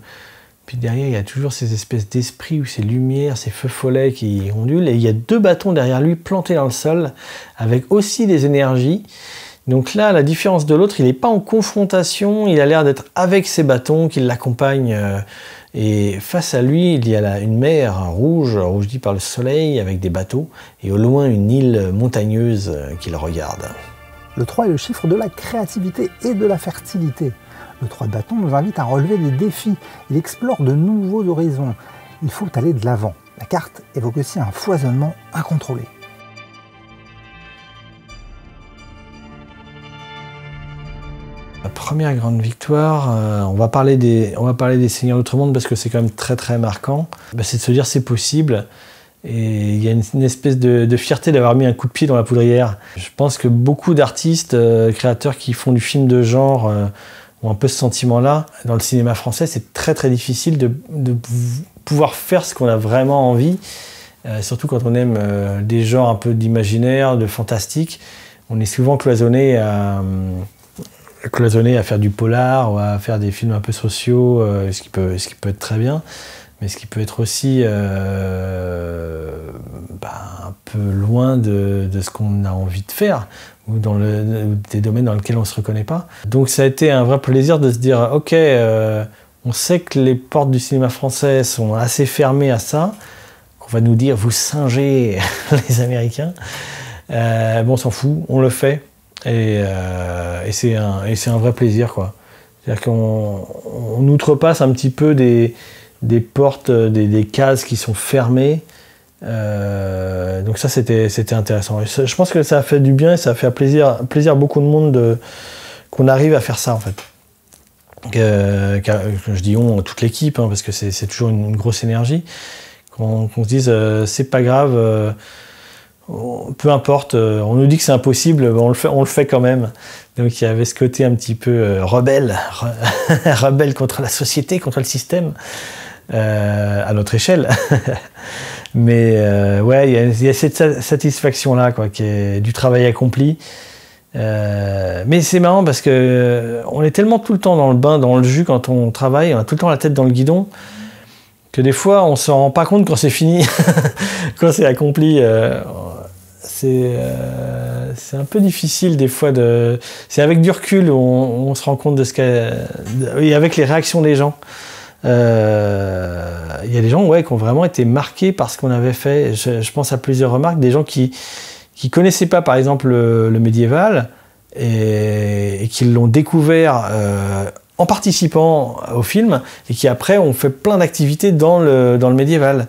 Speaker 2: Puis derrière, il y a toujours ces espèces d'esprits ou ces lumières, ces feux follets qui ondulent. Et il y a 2 bâtons derrière lui plantés dans le sol, avec aussi des énergies. Donc là, à la différence de l'autre, il n'est pas en confrontation, il a l'air d'être avec ses bâtons qui l'accompagnent. Et face à lui, il y a une mer rouge, rougie par le soleil, avec des bateaux. Et au loin, une île montagneuse qui le regarde.
Speaker 1: Le 3 est le chiffre de la créativité et de la fertilité. Le 3 de bâton nous invite à relever des défis. Il explore de nouveaux horizons. Il faut aller de l'avant. La carte évoque aussi un foisonnement incontrôlé.
Speaker 2: La première grande victoire, on va parler des Seigneurs d'Outre-Monde parce que c'est quand même très très marquant. C'est de se dire c'est possible. Et il y a une espèce de fierté d'avoir mis un coup de pied dans la poudrière. Je pense que beaucoup d'artistes, créateurs qui font du film de genre ont un peu ce sentiment-là. Dans le cinéma français, c'est très très difficile de pouvoir faire ce qu'on a vraiment envie, surtout quand on aime des genres un peu d'imaginaire, de fantastique. On est souvent cloisonné à faire du polar ou à faire des films un peu sociaux, ce qui peut être très bien, mais ce qui peut être aussi un peu loin de ce qu'on a envie de faire, ou dans des domaines dans lesquels on ne se reconnaît pas. Donc ça a été un vrai plaisir de se dire, ok, on sait que les portes du cinéma français sont assez fermées à ça, qu'on va nous dire, vous singez les Américains. Bon, on s'en fout, on le fait. Et c'est un vrai plaisir, quoi. C'est-à-dire qu'on outrepasse un petit peu des portes, des cases qui sont fermées. Donc ça, c'était intéressant. Et je pense que ça a fait du bien et ça a fait plaisir à beaucoup de monde qu'on arrive à faire ça, en fait. Je dis on, toute l'équipe, parce que c'est toujours une grosse énergie. Qu'on se dise, c'est pas grave. Peu importe, on nous dit que c'est impossible, on le fait quand même. Donc il y avait ce côté un petit peu rebelle contre la société, contre le système, à notre échelle. Mais ouais, il y a cette satisfaction-là, quoi, qui est du travail accompli. Mais c'est marrant parce que on est tellement tout le temps dans le bain, dans le jus quand on travaille, on a tout le temps la tête dans le guidon, que des fois on s'en rend pas compte quand c'est fini, quand c'est accompli. C'est un peu difficile des fois c'est avec du recul où on se rend compte de ce et avec les réactions des gens. Il y a des gens qui ont vraiment été marqués par ce qu'on avait fait. Je pense à plusieurs remarques, des gens qui connaissaient pas par exemple le médiéval et qui l'ont découvert en participant au film et qui après ont fait plein d'activités dans le médiéval.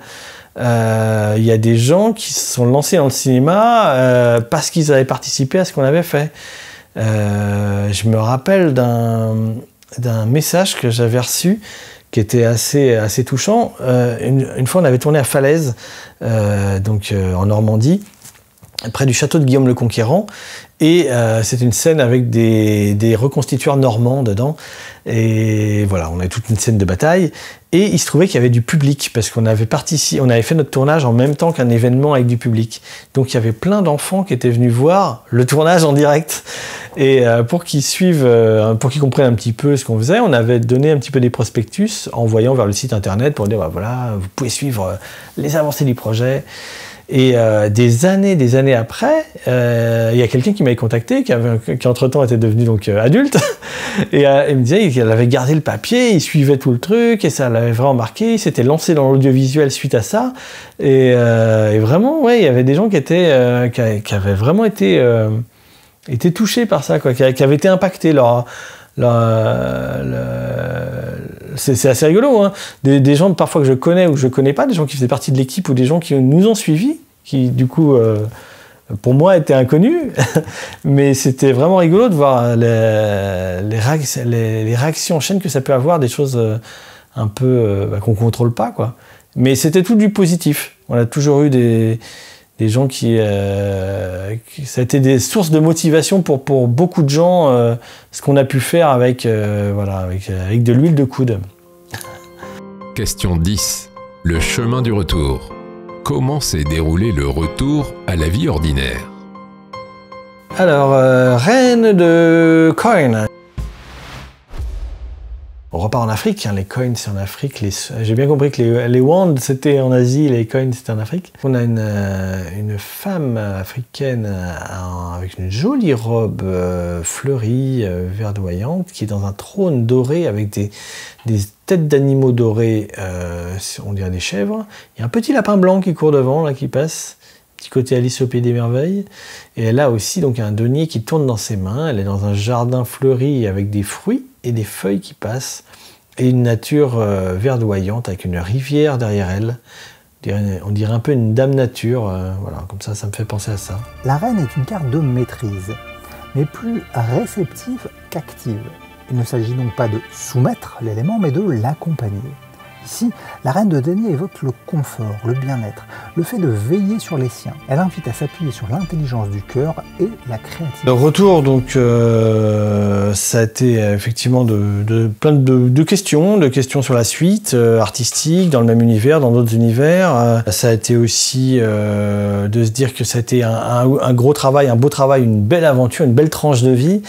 Speaker 2: Il y a des gens qui se sont lancés dans le cinéma parce qu'ils avaient participé à ce qu'on avait fait. Je me rappelle d'un message que j'avais reçu qui était assez touchant. Une fois, on avait tourné à Falaise, en Normandie, près du château de Guillaume le Conquérant. Et c'est une scène avec des reconstitueurs normands dedans. Et voilà, on avait toute une scène de bataille. Et il se trouvait qu'il y avait du public, parce qu'on avait fait notre tournage en même temps qu'un événement avec du public. Donc il y avait plein d'enfants qui étaient venus voir le tournage en direct. Et pour qu'ils comprennent un petit peu ce qu'on faisait, on avait donné un petit peu des prospectus, envoyant vers le site internet pour dire, voilà, vous pouvez suivre les avancées du projet. Et des années après, il y a quelqu'un qui m'avait contacté, qui entre-temps était devenu donc adulte, et il me disait qu'il avait gardé le papier, il suivait tout le truc, et ça l'avait vraiment marqué, il s'était lancé dans l'audiovisuel suite à ça, et vraiment, ouais, il y avait des gens qui avaient vraiment été touchés par ça, quoi, qui avaient été impactés. C'est assez rigolo, hein. Des gens parfois que je connais ou que je connais pas, des gens qui faisaient partie de l'équipe ou des gens qui nous ont suivis, qui du coup pour moi étaient inconnus, mais c'était vraiment rigolo de voir les réactions en chaîne que ça peut avoir, des choses un peu qu'on contrôle pas, quoi. Mais c'était tout du positif. On a toujours eu des gens ça a été des sources de motivation pour beaucoup de gens, ce qu'on a pu faire avec de l'huile de coude.
Speaker 3: Question 10. Le chemin du retour. Comment s'est déroulé le retour à la vie ordinaire?
Speaker 2: Alors, reine de coin. On repart en Afrique, hein, les coins c'est en Afrique, j'ai bien compris que les wands c'était en Asie, les coins c'était en Afrique. On a une femme africaine avec une jolie robe fleurie, verdoyante, qui est dans un trône doré avec des têtes d'animaux dorés, on dirait des chèvres. Il y a un petit lapin blanc qui court devant, là, qui passe. Petit côté Alice au Pays des Merveilles. Et elle a aussi donc un denier qui tourne dans ses mains. Elle est dans un jardin fleuri avec des fruits et des feuilles qui passent. Et une nature verdoyante avec une rivière derrière elle. On dirait un peu une dame nature. Voilà, comme ça me fait penser à ça.
Speaker 1: La reine est une carte de maîtrise, mais plus réceptive qu'active. Il ne s'agit donc pas de soumettre l'élément, mais de l'accompagner. Ici, la reine de denier évoque le confort, le bien-être, le fait de veiller sur les siens. Elle invite à s'appuyer sur l'intelligence du cœur et la créativité.
Speaker 2: Le retour, donc, ça a été effectivement plein de questions sur la suite artistique, dans le même univers, dans d'autres univers. Ça a été aussi de se dire que ça a été un gros travail, un beau travail, une belle aventure, une belle tranche de vie,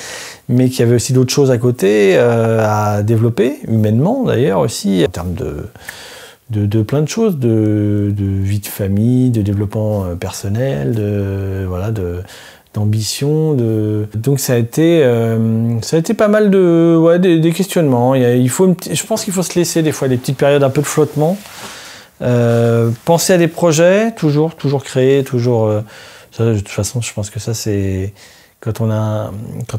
Speaker 2: mais qu'il y avait aussi d'autres choses à côté à développer, humainement d'ailleurs aussi, en termes de plein de choses, de vie de famille, de développement personnel, d'ambition. Donc ça a été pas mal des questionnements. Je pense qu'il faut se laisser des fois des petites périodes un peu de flottement. Penser à des projets, toujours créer, ça, de toute façon, je pense que ça c'est... Quand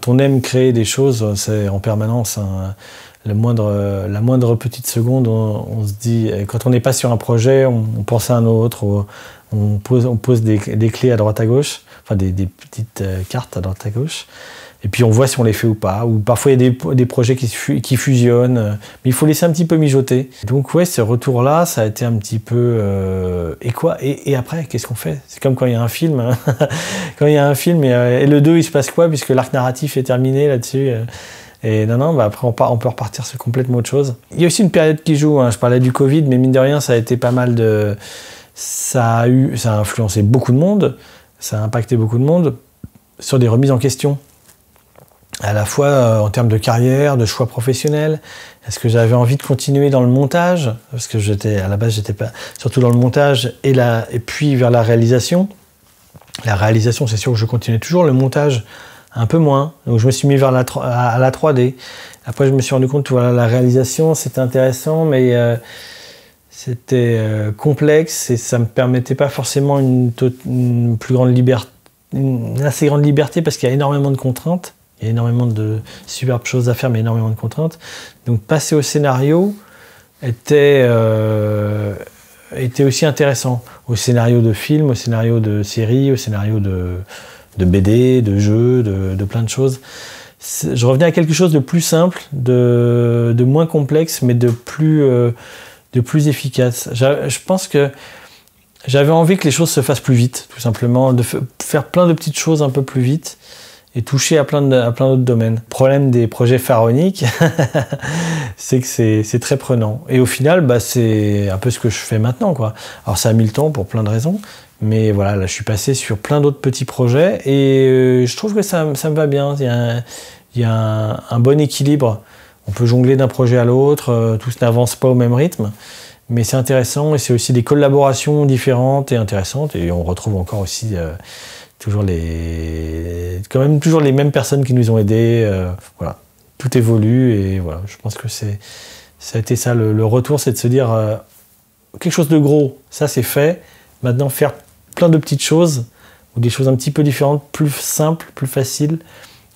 Speaker 2: on aime créer des choses, c'est en permanence la moindre petite seconde, on se dit, quand on n'est pas sur un projet, on pense à un autre, on pose des clés à droite à gauche, enfin des petites cartes à droite à gauche, et puis on voit si on les fait ou pas, ou parfois il y a des projets qui fusionnent, mais il faut laisser un petit peu mijoter. Donc ouais, ce retour-là, ça a été un petit peu... et après, qu'est-ce qu'on fait? C'est comme quand il y a un film, hein. Quand il y a un film, et le 2, il se passe quoi, puisque l'arc narratif est terminé là-dessus et non, après on peut repartir sur complètement autre chose. Il y a aussi une période qui joue, hein. Je parlais du Covid, mais mine de rien, ça a été pas mal de... Ça a influencé beaucoup de monde, ça a impacté beaucoup de monde sur des remises en question. À la fois en termes de carrière, de choix professionnels. Est-ce que j'avais envie de continuer dans le montage? Parce que à la base, j'étais pas surtout dans le montage et puis vers la réalisation. La réalisation, c'est sûr que je continuais toujours. Le montage, un peu moins. Donc je me suis mis vers la 3D. Après, je me suis rendu compte que la réalisation, c'était intéressant, mais c'était complexe et ça me permettait pas forcément une plus grande liberté, une assez grande liberté, parce qu'il y a énormément de contraintes. Il y a énormément de superbes choses à faire, mais énormément de contraintes. Donc passer au scénario était aussi intéressant. Au scénario de film, au scénario de série, au scénario de BD, de jeux, de plein de choses. Je revenais à quelque chose de plus simple, de moins complexe, mais de plus efficace. Je pense que j'avais envie que les choses se fassent plus vite, tout simplement, de faire plein de petites choses un peu plus vite, et toucher à plein d'autres domaines. Le problème des projets pharaoniques, c'est que c'est très prenant. Et au final, c'est un peu ce que je fais maintenant, quoi. Alors ça a mis le temps pour plein de raisons, mais voilà, là je suis passé sur plein d'autres petits projets et je trouve que ça me va bien. Il y a un bon équilibre. On peut jongler d'un projet à l'autre, tous n'avancent pas au même rythme, mais c'est intéressant et c'est aussi des collaborations différentes et intéressantes, et on retrouve encore aussi... toujours les mêmes personnes qui nous ont aidés. Voilà, tout évolue et voilà, je pense que ça a été ça le retour, c'est de se dire quelque chose de gros, ça c'est fait. Maintenant faire plein de petites choses ou des choses un petit peu différentes, plus simples, plus faciles.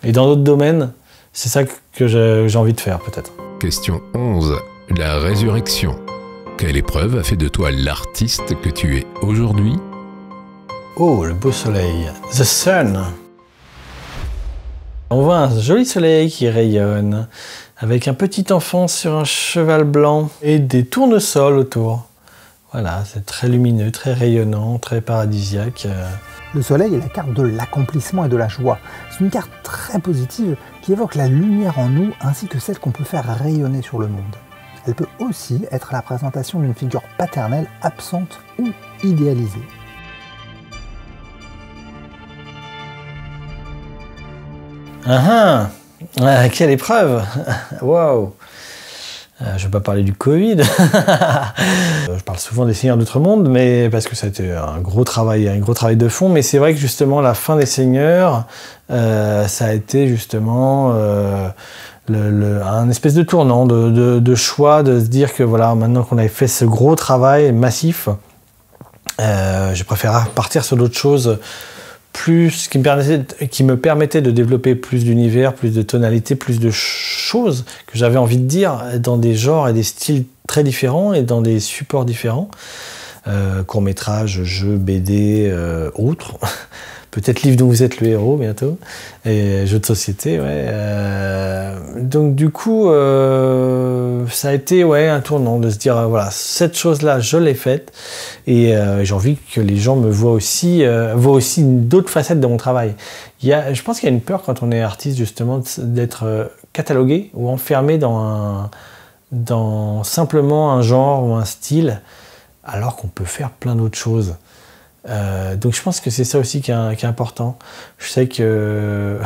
Speaker 2: Et dans d'autres domaines, c'est ça que j'ai envie de faire peut-être.
Speaker 3: Question 11. La résurrection. Quelle épreuve a fait de toi l'artiste que tu es aujourd'hui ?
Speaker 2: Oh, le beau soleil. The sun. On voit un joli soleil qui rayonne, avec un petit enfant sur un cheval blanc et des tournesols autour. Voilà, c'est très lumineux, très rayonnant, très paradisiaque.
Speaker 1: Le soleil est la carte de l'accomplissement et de la joie. C'est une carte très positive qui évoque la lumière en nous ainsi que celle qu'on peut faire rayonner sur le monde. Elle peut aussi être la représentation d'une figure paternelle absente ou idéalisée.
Speaker 2: Quelle épreuve! Waouh! Je ne vais pas parler du Covid. Je parle souvent des Seigneurs d'Outre-Monde, mais parce que ça a été un gros travail de fond. Mais c'est vrai que justement, la fin des Seigneurs, ça a été justement un espèce de tournant, de choix, de se dire que voilà, maintenant qu'on avait fait ce gros travail massif, je préfère partir sur d'autres choses. Plus, qui me permettait de développer plus d'univers, plus de tonalités, plus de choses que j'avais envie de dire dans des genres et des styles très différents et dans des supports différents. Courts-métrages, jeux, BD, autres. Peut-être livre dont vous êtes le héros bientôt. Et jeux de société, ouais. Donc du coup, ça a été un tournant de se dire, voilà, cette chose-là, je l'ai faite. Et j'ai envie que les gens me voient aussi d'autres facettes de mon travail. Je pense qu'il y a une peur quand on est artiste, justement, d'être catalogué ou enfermé dans simplement un genre ou un style, alors qu'on peut faire plein d'autres choses. Donc je pense que c'est ça aussi qui est important. Je sais que...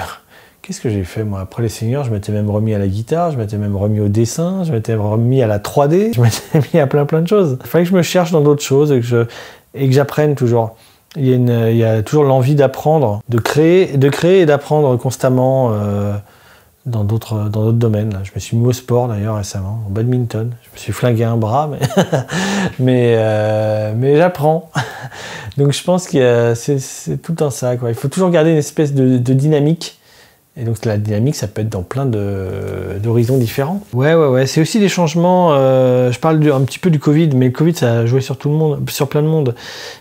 Speaker 2: Qu'est-ce que j'ai fait moi? Après les Seigneurs, je m'étais même remis à la guitare, je m'étais même remis au dessin, je m'étais remis à la 3D, je m'étais mis à plein de choses. Il fallait que je me cherche dans d'autres choses et que j'apprenne toujours. Il y a toujours l'envie d'apprendre, de créer et d'apprendre constamment dans d'autres domaines. Je me suis mis au sport d'ailleurs récemment, au badminton. Je me suis flingué un bras, mais j'apprends. Donc je pense que c'est tout le temps ça, quoi. Il faut toujours garder une espèce de dynamique. Et donc la dynamique, ça peut être dans plein d'horizons différents. Ouais. C'est aussi des changements. Je parle un petit peu du Covid, mais le Covid, ça a joué sur tout le monde, sur plein de monde.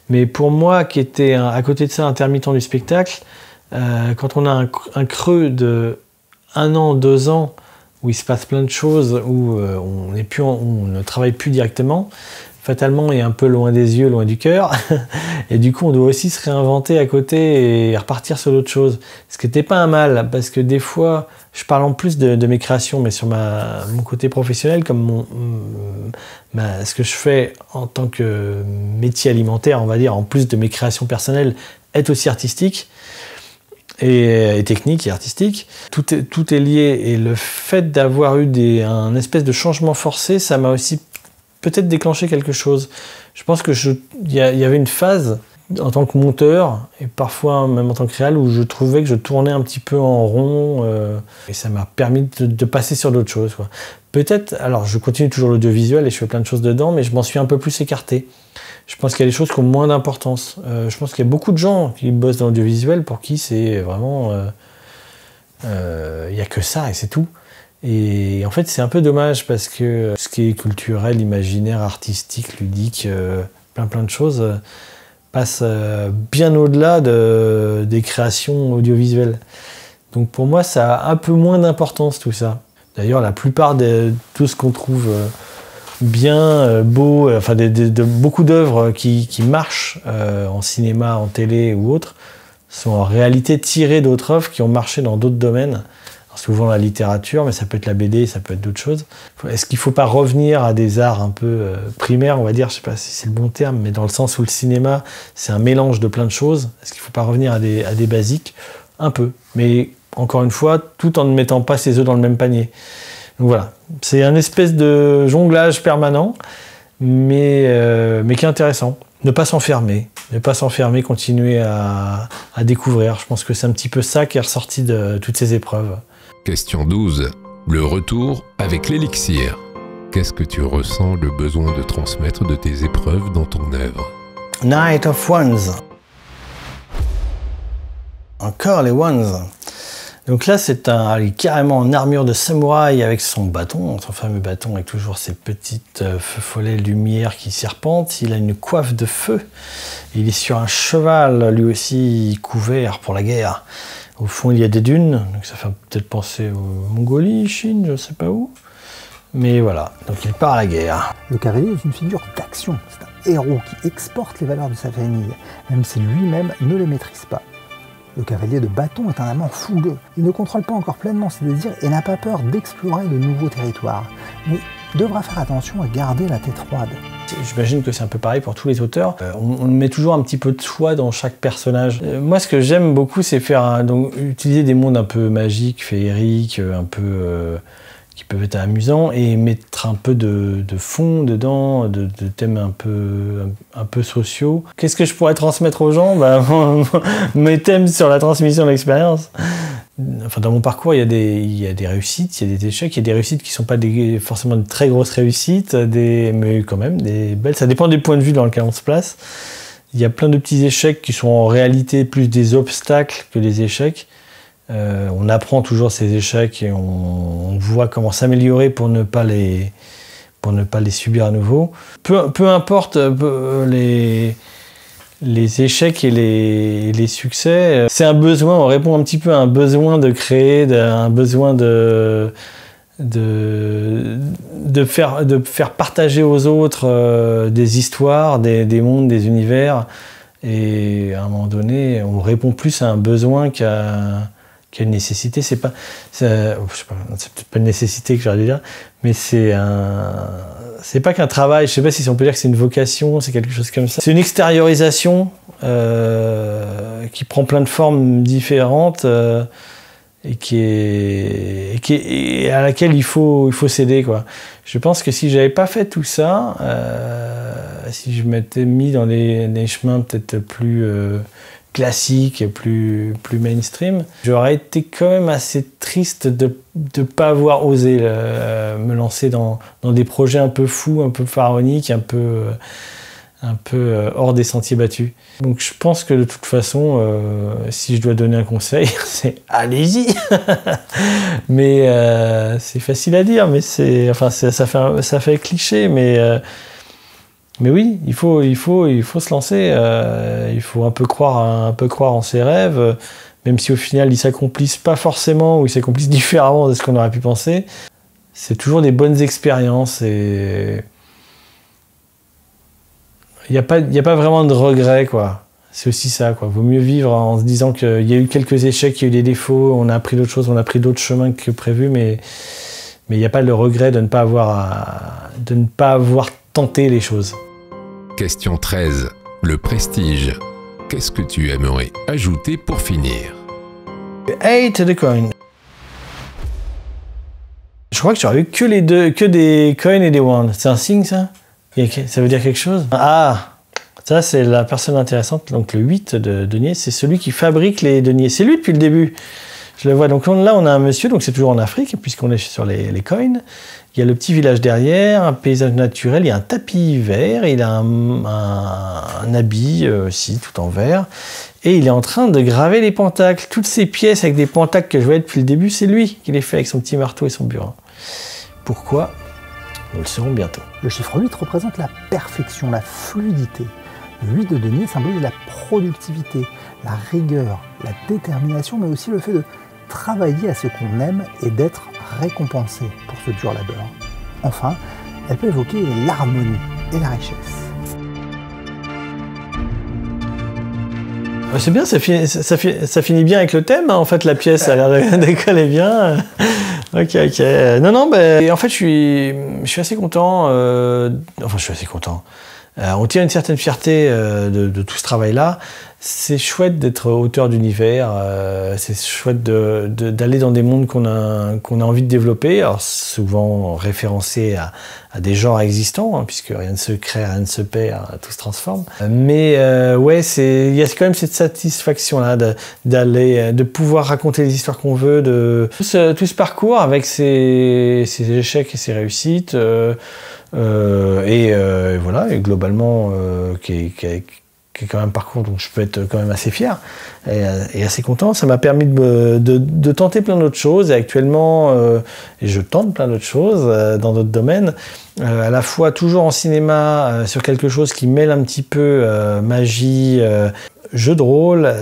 Speaker 2: Mais pour moi, qui était à côté de ça intermittent du spectacle, quand on a un creux de 1 an, 2 ans, où il se passe plein de choses, où on ne travaille plus directement, fatalement, on est un peu loin des yeux, loin du cœur. Et du coup, on doit aussi se réinventer à côté et repartir sur d'autres choses. Ce qui n'était pas un mal, parce que des fois, je parle en plus de mes créations, mais sur mon côté professionnel, comme ce que je fais en tant que métier alimentaire, on va dire, en plus de mes créations personnelles, est aussi artistique. Et technique et artistique. Tout est lié. Et le fait d'avoir eu un espèce de changement forcé, ça m'a aussi peut-être déclenché quelque chose. Je pense que il y avait une phase en tant que monteur et parfois même en tant que réal où je trouvais que je tournais un petit peu en rond et ça m'a permis de passer sur d'autres choses, quoi. Peut-être, alors je continue toujours l'audiovisuel et je fais plein de choses dedans, mais je m'en suis un peu plus écarté. Je pense qu'il y a des choses qui ont moins d'importance. Je pense qu'il y a beaucoup de gens qui bossent dans l'audiovisuel pour qui c'est vraiment... il n'y a que ça et c'est tout. Et en fait, c'est un peu dommage parce que ce qui est culturel, imaginaire, artistique, ludique, plein de choses, passe bien au-delà des créations audiovisuelles. Donc pour moi, ça a un peu moins d'importance tout ça. D'ailleurs, la plupart de tout ce qu'on trouve bien, beau, enfin de beaucoup d'œuvres qui marchent en cinéma, en télé ou autre, sont en réalité tirées d'autres œuvres qui ont marché dans d'autres domaines. Souvent la littérature, mais ça peut être la BD, ça peut être d'autres choses. Est-ce qu'il ne faut pas revenir à des arts un peu primaires, on va dire, je ne sais pas si c'est le bon terme, mais dans le sens où le cinéma, c'est un mélange de plein de choses. Est-ce qu'il ne faut pas revenir à des basiques? Un peu. Mais encore une fois, tout en ne mettant pas ses œufs dans le même panier. Donc voilà, c'est un espèce de jonglage permanent, mais qui est intéressant. Ne pas s'enfermer, continuer à découvrir. Je pense que c'est un petit peu ça qui est ressorti de toutes ces épreuves.
Speaker 3: Question 12. Le retour avec l'élixir. Qu'est-ce que tu ressens le besoin de transmettre de tes épreuves dans ton œuvre?
Speaker 2: Knight of Wands. Encore les Wands. Donc là, il est carrément en armure de samouraï avec son bâton, son fameux bâton avec toujours ses petites feux follets lumière qui serpentent. Il a une coiffe de feu. Il est sur un cheval, lui aussi couvert pour la guerre. Au fond, il y a des dunes, donc ça fait peut-être penser aux Mongolie, Chine, je ne sais pas où. Mais voilà, donc il part à la guerre.
Speaker 1: Le cavalier est une figure d'action. C'est un héros qui exporte les valeurs de sa famille, même si lui-même ne les maîtrise pas. Le cavalier de bâton est un amant fougueux. Il ne contrôle pas encore pleinement ses désirs et n'a pas peur d'explorer de nouveaux territoires. Mais devra faire attention à garder la tête froide.
Speaker 2: J'imagine que c'est un peu pareil pour tous les auteurs. On met toujours un petit peu de soi dans chaque personnage. Moi, ce que j'aime beaucoup, c'est utiliser des mondes un peu magiques, féeriques, un peu qui peuvent être amusants, et mettre un peu de fond dedans, de thèmes un peu sociaux. Qu'est-ce que je pourrais transmettre aux gens? Mes thèmes sur la transmission de l'expérience. Enfin, dans mon parcours, il y a des réussites, il y a des échecs, il y a des réussites qui ne sont pas forcément de très grosses réussites, mais quand même des belles. Ça dépend des points de vue dans lesquels on se place. Il y a plein de petits échecs qui sont en réalité plus des obstacles que des échecs. On apprend toujours ces échecs et on voit comment s'améliorer pour ne pas les subir à nouveau. Peu importe les échecs et les succès, c'est un besoin, on répond un petit peu à un besoin de créer, un besoin de faire partager aux autres des histoires, des mondes, des univers. Et à un moment donné, on répond plus à un besoin qu'à une nécessité. C'est peut-être pas une nécessité que j'aurais dû dire, mais c'est pas qu'un travail. Je sais pas si on peut dire que c'est une vocation, c'est quelque chose comme ça. C'est une extériorisation qui prend plein de formes différentes et à laquelle il faut céder, quoi. Je pense que si j'avais pas fait tout ça, si je m'étais mis dans des chemins peut-être plus classiques et plus mainstream, j'aurais été quand même assez triste de ne pas avoir osé me lancer dans des projets un peu fous, un peu pharaoniques, un peu hors des sentiers battus. Donc je pense que de toute façon, si je dois donner un conseil, c'est allez-y. Mais c'est facile à dire, mais ça fait cliché, mais oui, il faut se lancer. Il faut un peu croire en ses rêves, même si au final ils s'accomplissent pas forcément ou ils s'accomplissent différemment de ce qu'on aurait pu penser. C'est toujours des bonnes expériences et il n'y a pas vraiment de regrets, quoi. C'est aussi ça, quoi. Vaut mieux vivre en se disant qu'il y a eu quelques échecs, il y a eu des défauts, on a appris d'autres choses, on a pris d'autres chemins que prévu, mais il n'y a pas le regret de ne pas avoir tenté les choses.
Speaker 3: Question 13. Le prestige. Qu'est-ce que tu aimerais ajouter pour finir?
Speaker 2: Hate the coin. Je crois que j'aurais eu que des coins et des wands. C'est un signe, ça? Ça veut dire quelque chose? Ah, ça c'est la personne intéressante. Donc le 8 de denier, c'est celui qui fabrique les deniers. C'est lui depuis le début. Je le vois. Donc là, on a un monsieur, donc c'est toujours en Afrique, puisqu'on est sur les coins. Il y a le petit village derrière, un paysage naturel, il y a un tapis vert, il a un habit aussi, tout en vert. Et il est en train de graver les pentacles. Toutes ces pièces avec des pentacles que je voyais depuis le début, c'est lui qui les fait avec son petit marteau et son burin. Pourquoi? Nous le saurons bientôt.
Speaker 1: Le chiffre 8 représente la perfection, la fluidité. Le 8 de denier symbolise la productivité, la rigueur, la détermination, mais aussi le fait de travailler à ce qu'on aime et d'être récompensé pour ce dur labeur. Enfin, elle peut évoquer l'harmonie et la richesse.
Speaker 2: C'est bien, ça finit bien avec le thème, hein. En fait, la pièce a l'air de coller bien. Ok. Non, en fait, je suis assez content. Je suis assez content. On tire une certaine fierté de tout ce travail-là. C'est chouette d'être auteur d'univers, c'est chouette d'aller dans des mondes qu'on a envie de développer, alors souvent référencés à des genres existants, hein, puisque rien ne se crée, rien ne se perd, tout se transforme. Mais ouais, il y a quand même cette satisfaction-là de pouvoir raconter les histoires qu'on veut, tout ce parcours avec ses échecs et ses réussites, et voilà, et globalement qui est quand même un parcours dont je peux être quand même assez fier et assez content. Ça m'a permis de tenter plein d'autres choses, et actuellement et je tente plein d'autres choses dans d'autres domaines, à la fois toujours en cinéma, sur quelque chose qui mêle un petit peu magie, jeu de rôle,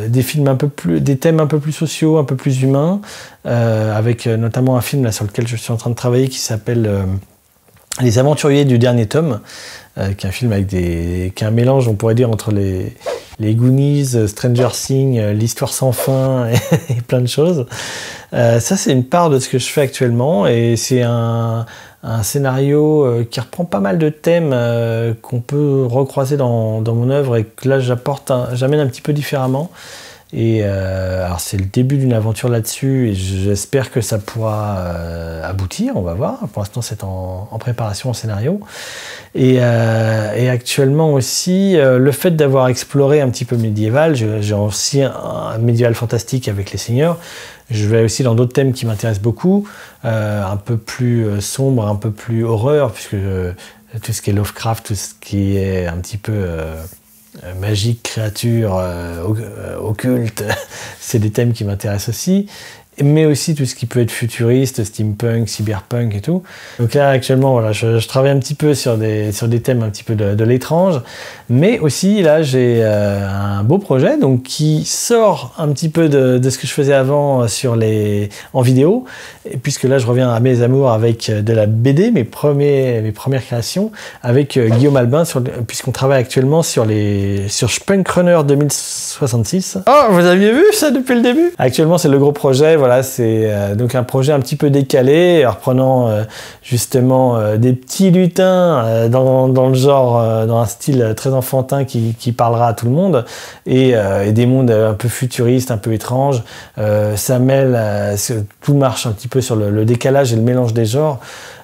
Speaker 2: des films des thèmes un peu plus sociaux, un peu plus humains, avec notamment un film là, sur lequel je suis en train de travailler qui s'appelle Les Aventuriers du dernier tome, qui est un film qui est un mélange, on pourrait dire, entre les Goonies, Stranger Things, l'histoire sans fin et plein de choses. Ça, c'est une part de ce que je fais actuellement, et c'est un scénario qui reprend pas mal de thèmes qu'on peut recroiser dans mon œuvre, et que là j'amène un petit peu différemment. Et alors c'est le début d'une aventure là-dessus et j'espère que ça pourra aboutir, on va voir. Pour l'instant c'est en préparation, en scénario. Et actuellement aussi, le fait d'avoir exploré un petit peu médiéval, j'ai aussi un médiéval fantastique avec les seigneurs. Je vais aussi dans d'autres thèmes qui m'intéressent beaucoup, un peu plus sombre, un peu plus horreur, puisque tout ce qui est Lovecraft, tout ce qui est un petit peu magique, créature, occulte, c'est des thèmes qui m'intéressent aussi. Mais aussi tout ce qui peut être futuriste, steampunk, cyberpunk et tout. Donc là, actuellement, voilà, je travaille un petit peu sur des thèmes un petit peu de l'étrange. Mais aussi, là, j'ai un beau projet donc, qui sort un petit peu de ce que je faisais avant en vidéo. Et puisque là, je reviens à mes amours avec de la BD, mes premières créations, avec Guillaume Albin, puisqu'on travaille actuellement sur Spunk Runner 2066. Oh, vous aviez vu ça depuis le début? Actuellement, c'est le gros projet. Voilà, c'est donc un projet un petit peu décalé, reprenant justement des petits lutins dans le genre, dans un style très enfantin qui parlera à tout le monde, et des mondes un peu futuristes, un peu étranges. Ça mêle, tout marche un petit peu sur le décalage et le mélange des genres.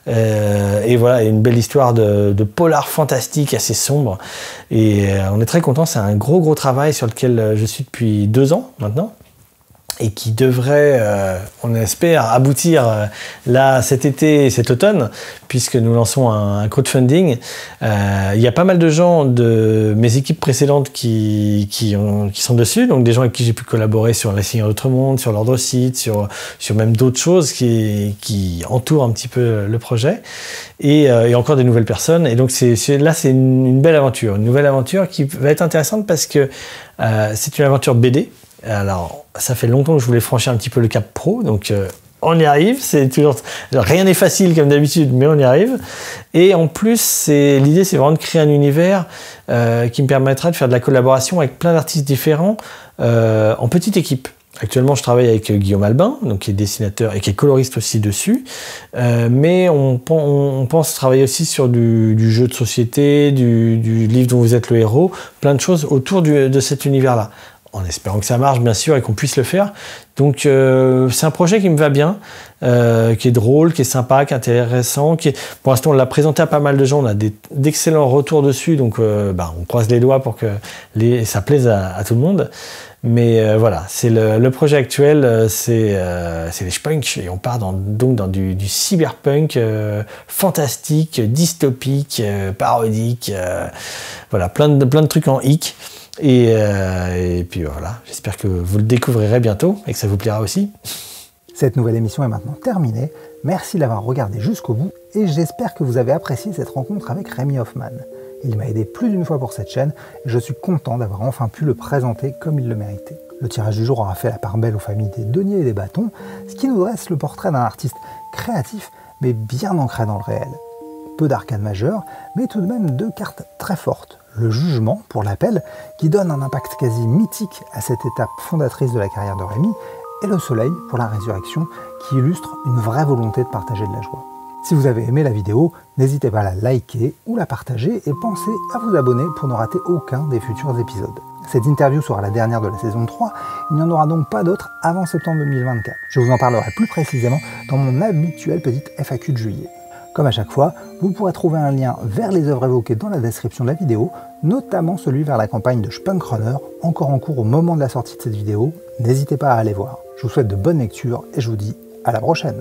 Speaker 2: Et voilà, une belle histoire de polar fantastique assez sombre. Et on est très content, c'est un gros travail sur lequel je suis depuis 2 ans maintenant. Et qui devrait, on espère, aboutir là cet été et cet automne, puisque nous lançons un crowdfunding. Il y a pas mal de gens de mes équipes précédentes qui sont dessus, donc des gens avec qui j'ai pu collaborer sur Les Seigneurs d'Outre-Monde, sur l'Ordre Sith, sur même d'autres choses qui entourent un petit peu le projet, et encore des nouvelles personnes. Et donc là, c'est une belle aventure, une nouvelle aventure qui va être intéressante parce que c'est une aventure BD. Alors, ça fait longtemps que je voulais franchir un petit peu le cap pro, donc on y arrive. C'est toujours rien n'est facile comme d'habitude, mais on y arrive. Et en plus, l'idée, c'est vraiment de créer un univers qui me permettra de faire de la collaboration avec plein d'artistes différents en petite équipe. Actuellement, je travaille avec Guillaume Albin, donc qui est dessinateur et qui est coloriste aussi dessus. Mais on pense travailler aussi sur du jeu de société, du livre dont vous êtes le héros, plein de choses autour de cet univers-là. En espérant que ça marche, bien sûr, et qu'on puisse le faire. Donc, c'est un projet qui me va bien, qui est drôle, qui est sympa, qui est intéressant. Pour l'instant, on l'a présenté à pas mal de gens. On a d'excellents retours dessus. Donc, on croise les doigts pour que ça plaise à tout le monde. Mais voilà, c'est le projet actuel, c'est les Spunk. Et on part donc dans du cyberpunk fantastique, dystopique, parodique. Voilà, plein de trucs en hic. Et puis voilà, j'espère que vous le découvrirez bientôt et que ça vous plaira aussi.
Speaker 1: Cette nouvelle émission est maintenant terminée. Merci d'avoir regardé jusqu'au bout et j'espère que vous avez apprécié cette rencontre avec Rémi Hoffman. Il m'a aidé plus d'une fois pour cette chaîne et je suis content d'avoir enfin pu le présenter comme il le méritait. Le tirage du jour aura fait la part belle aux familles des deniers et des bâtons, ce qui nous dresse le portrait d'un artiste créatif mais bien ancré dans le réel. Peu d'arcades majeures, mais tout de même 2 cartes très fortes. Le jugement, pour l'appel, qui donne un impact quasi mythique à cette étape fondatrice de la carrière de Rémi, et le soleil, pour la résurrection, qui illustre une vraie volonté de partager de la joie. Si vous avez aimé la vidéo, n'hésitez pas à la liker ou la partager et pensez à vous abonner pour ne rater aucun des futurs épisodes. Cette interview sera la dernière de la saison 3, il n'y en aura donc pas d'autres avant septembre 2024. Je vous en parlerai plus précisément dans mon habituelle petite FAQ de juillet. Comme à chaque fois, vous pourrez trouver un lien vers les œuvres évoquées dans la description de la vidéo, notamment celui vers la campagne de Spunk Runner, encore en cours au moment de la sortie de cette vidéo. N'hésitez pas à aller voir. Je vous souhaite de bonnes lectures et je vous dis à la prochaine.